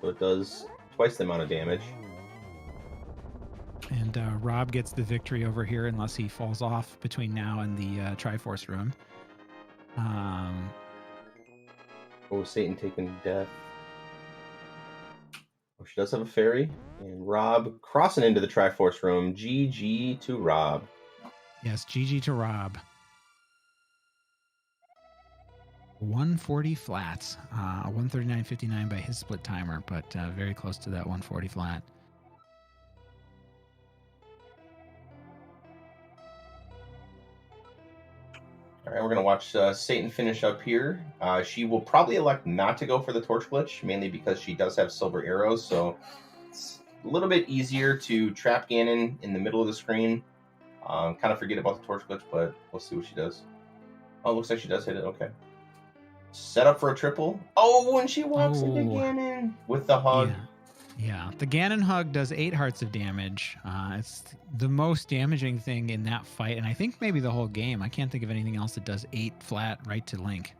so it does twice the amount of damage. And Rob gets the victory over here unless he falls off between now and the Triforce room. Oh, Satan taking death. Oh, she does have a fairy. And Rob crossing into the Triforce room. GG to Rob. Yes, GG to Rob. 140 flats. 139.59 by his split timer, but very close to that 140 flat. All right, we're going to watch Satan finish up here. She will probably elect not to go for the torch glitch, mainly because she does have silver arrows, so it's a little bit easier to trap Ganon in the middle of the screen. Kind of forget about the torch glitch, but we'll see what she does. Oh, looks like she does hit it. Okay. Set up for a triple. Oh, when she walks into Ganon with the hug. Yeah, the Ganon hug does 8 hearts of damage. It's the most damaging thing in that fight, and I think maybe the whole game. I can't think of anything else that does 8 flat right to Link.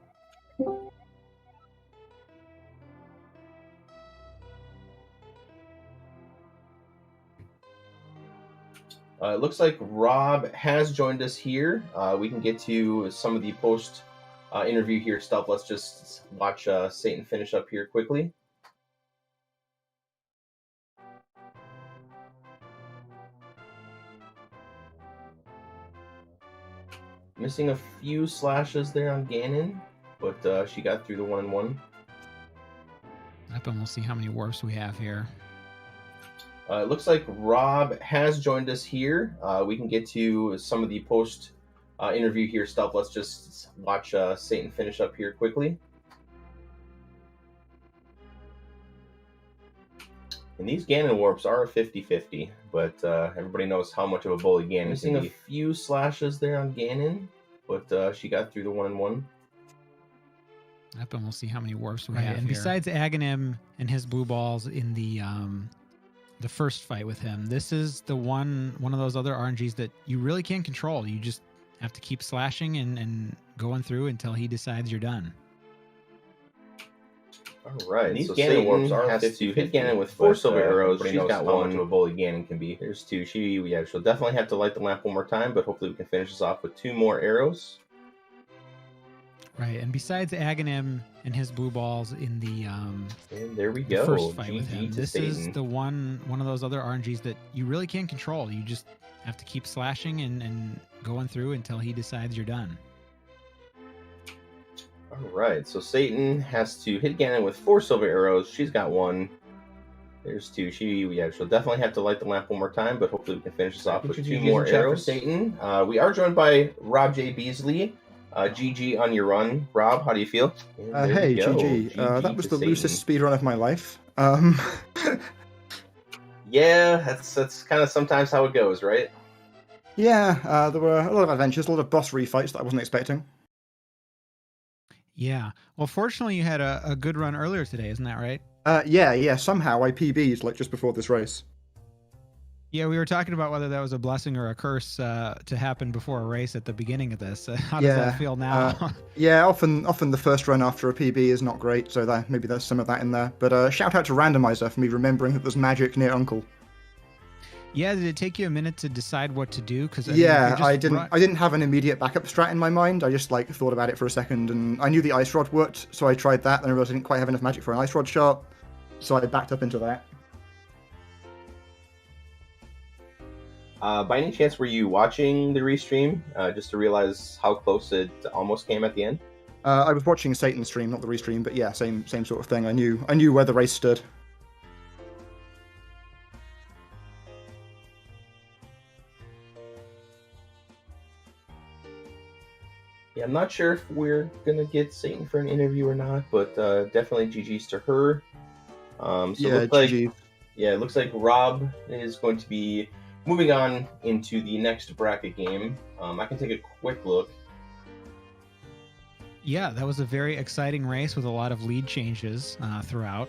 It looks like Rob has joined us here. We can get to some of the post interview here stuff. Let's just watch Satan finish up here quickly. Missing a few slashes there on Ganon, but she got through the 1-1. Up, and we'll see how many warps we have here. It looks like Rob has joined us here. We can get to some of the post interview here stuff. Let's just watch Satan finish up here quickly. And these Ganon warps are 50-50, but everybody knows how much of a bully Ganon is. Missing a few slashes there on Ganon, but she got through the 1-1. Up, and we'll see how many warps we have. And here, besides Aghanim and his blue balls in the first fight with him, this is the one of those other RNGs that you really can't control. You just have to keep slashing and going through until he decides you're done. All right, these so Ganon warps are has to hit Ganon with 4 silver arrows. She's got how much of a bully Ganon can be. There's 2. She'll definitely have to light the lamp one more time, but hopefully we can finish this off with 2 more arrows. Right, and besides Aghanim and his blue balls in and there we go. First fight with him, this Satan. is the one of those other RNGs that you really can't control. You just have to keep slashing and going through until he decides you're done. All right, so Satan has to hit Ganon with 4 silver arrows. She's got 1. There's two. She'll definitely have to light the lamp one more time, but hopefully we can finish this off with two GG's more in chat for arrows. Satan. We are joined by Rob J. Beasley. GG on your run. Rob, how do you feel? Hey, GG. That was the loosest speedrun of my life. Yeah, that's kind of sometimes how it goes, right? Yeah, there were a lot of adventures, a lot of boss refights that I wasn't expecting. Yeah. Well, fortunately, you had a good run earlier today, isn't that right? Yeah. Somehow I PB'd like just before this race. Yeah, we were talking about whether that was a blessing or a curse to happen before a race at the beginning of this. How does that feel now? Yeah, often the first run after a PB is not great, so maybe there's some of that in there. But shout out to Randomizer for me remembering that there's magic near Uncle. Yeah, did it take you a minute to decide what to do? Because I didn't have an immediate backup strat in my mind. I just thought about it for a second, and I knew the ice rod worked, so I tried that. Then I realized I didn't quite have enough magic for an ice rod shot, so I backed up into that. By any chance, were you watching the restream just to realize how close it almost came at the end? I was watching Satan's stream, not the restream, but yeah, same sort of thing. I knew where the race stood. Yeah, I'm not sure if we're gonna get Satan for an interview or not, but definitely GG's to her. It looks like Rob is going to be moving on into the next bracket game. I can take a quick look. Yeah, that was a very exciting race with a lot of lead changes throughout.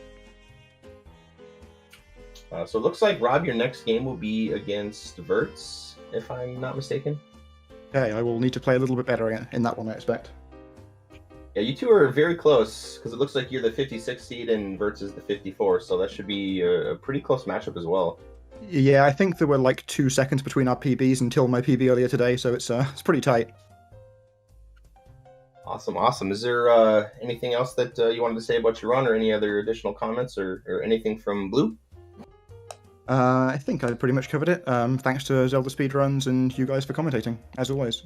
So it looks like, Rob, your next game will be against Verts, if I'm not mistaken. Okay, I will need to play a little bit better in that one, I expect. Yeah, you two are very close, because it looks like you're the 56 seed and Verts is the 54, so that should be a pretty close matchup as well. Yeah, I think there were like 2 seconds between our PBs until my PB earlier today, so it's pretty tight. Awesome. Is there anything else that you wanted to say about your run, or any other additional comments, or anything from Blue? I think I pretty much covered it. Thanks to ZeldaSpeedRuns and you guys for commentating, as always.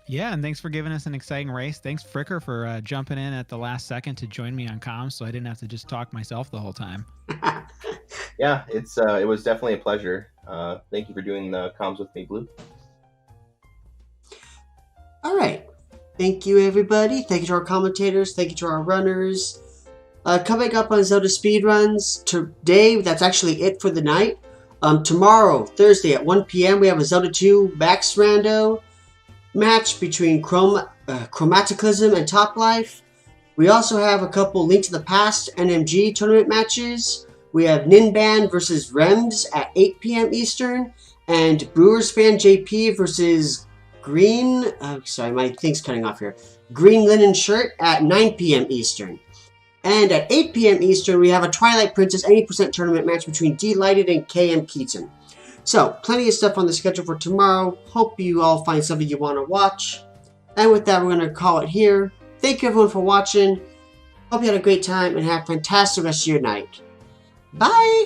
Yeah, and thanks for giving us an exciting race. Thanks, Fricker, for jumping in at the last second to join me on comms, so I didn't have to just talk myself the whole time. Yeah, it was definitely a pleasure. Thank you for doing the comms with me, Blue. All right. Thank you, everybody. Thank you to our commentators. Thank you to our runners. Coming up on ZeldaSpeedRuns today, that's actually it for the night. Tomorrow, Thursday at 1 p.m., we have a Zelda 2 Max Rando match between Chromaticalism and Top Life. We also have a couple Link to the Past NMG Tournament matches. We have Ninban versus Rems at 8 p.m. Eastern, and Brewers Fan JP versus Green Linen Shirt at 9 p.m. Eastern. And at 8 p.m. Eastern, we have a Twilight Princess 80% tournament match between Delighted and KM Keaton. So, plenty of stuff on the schedule for tomorrow. Hope you all find something you want to watch. And with that, we're going to call it here. Thank you, everyone, for watching. Hope you had a great time and have a fantastic rest of your night. Bye!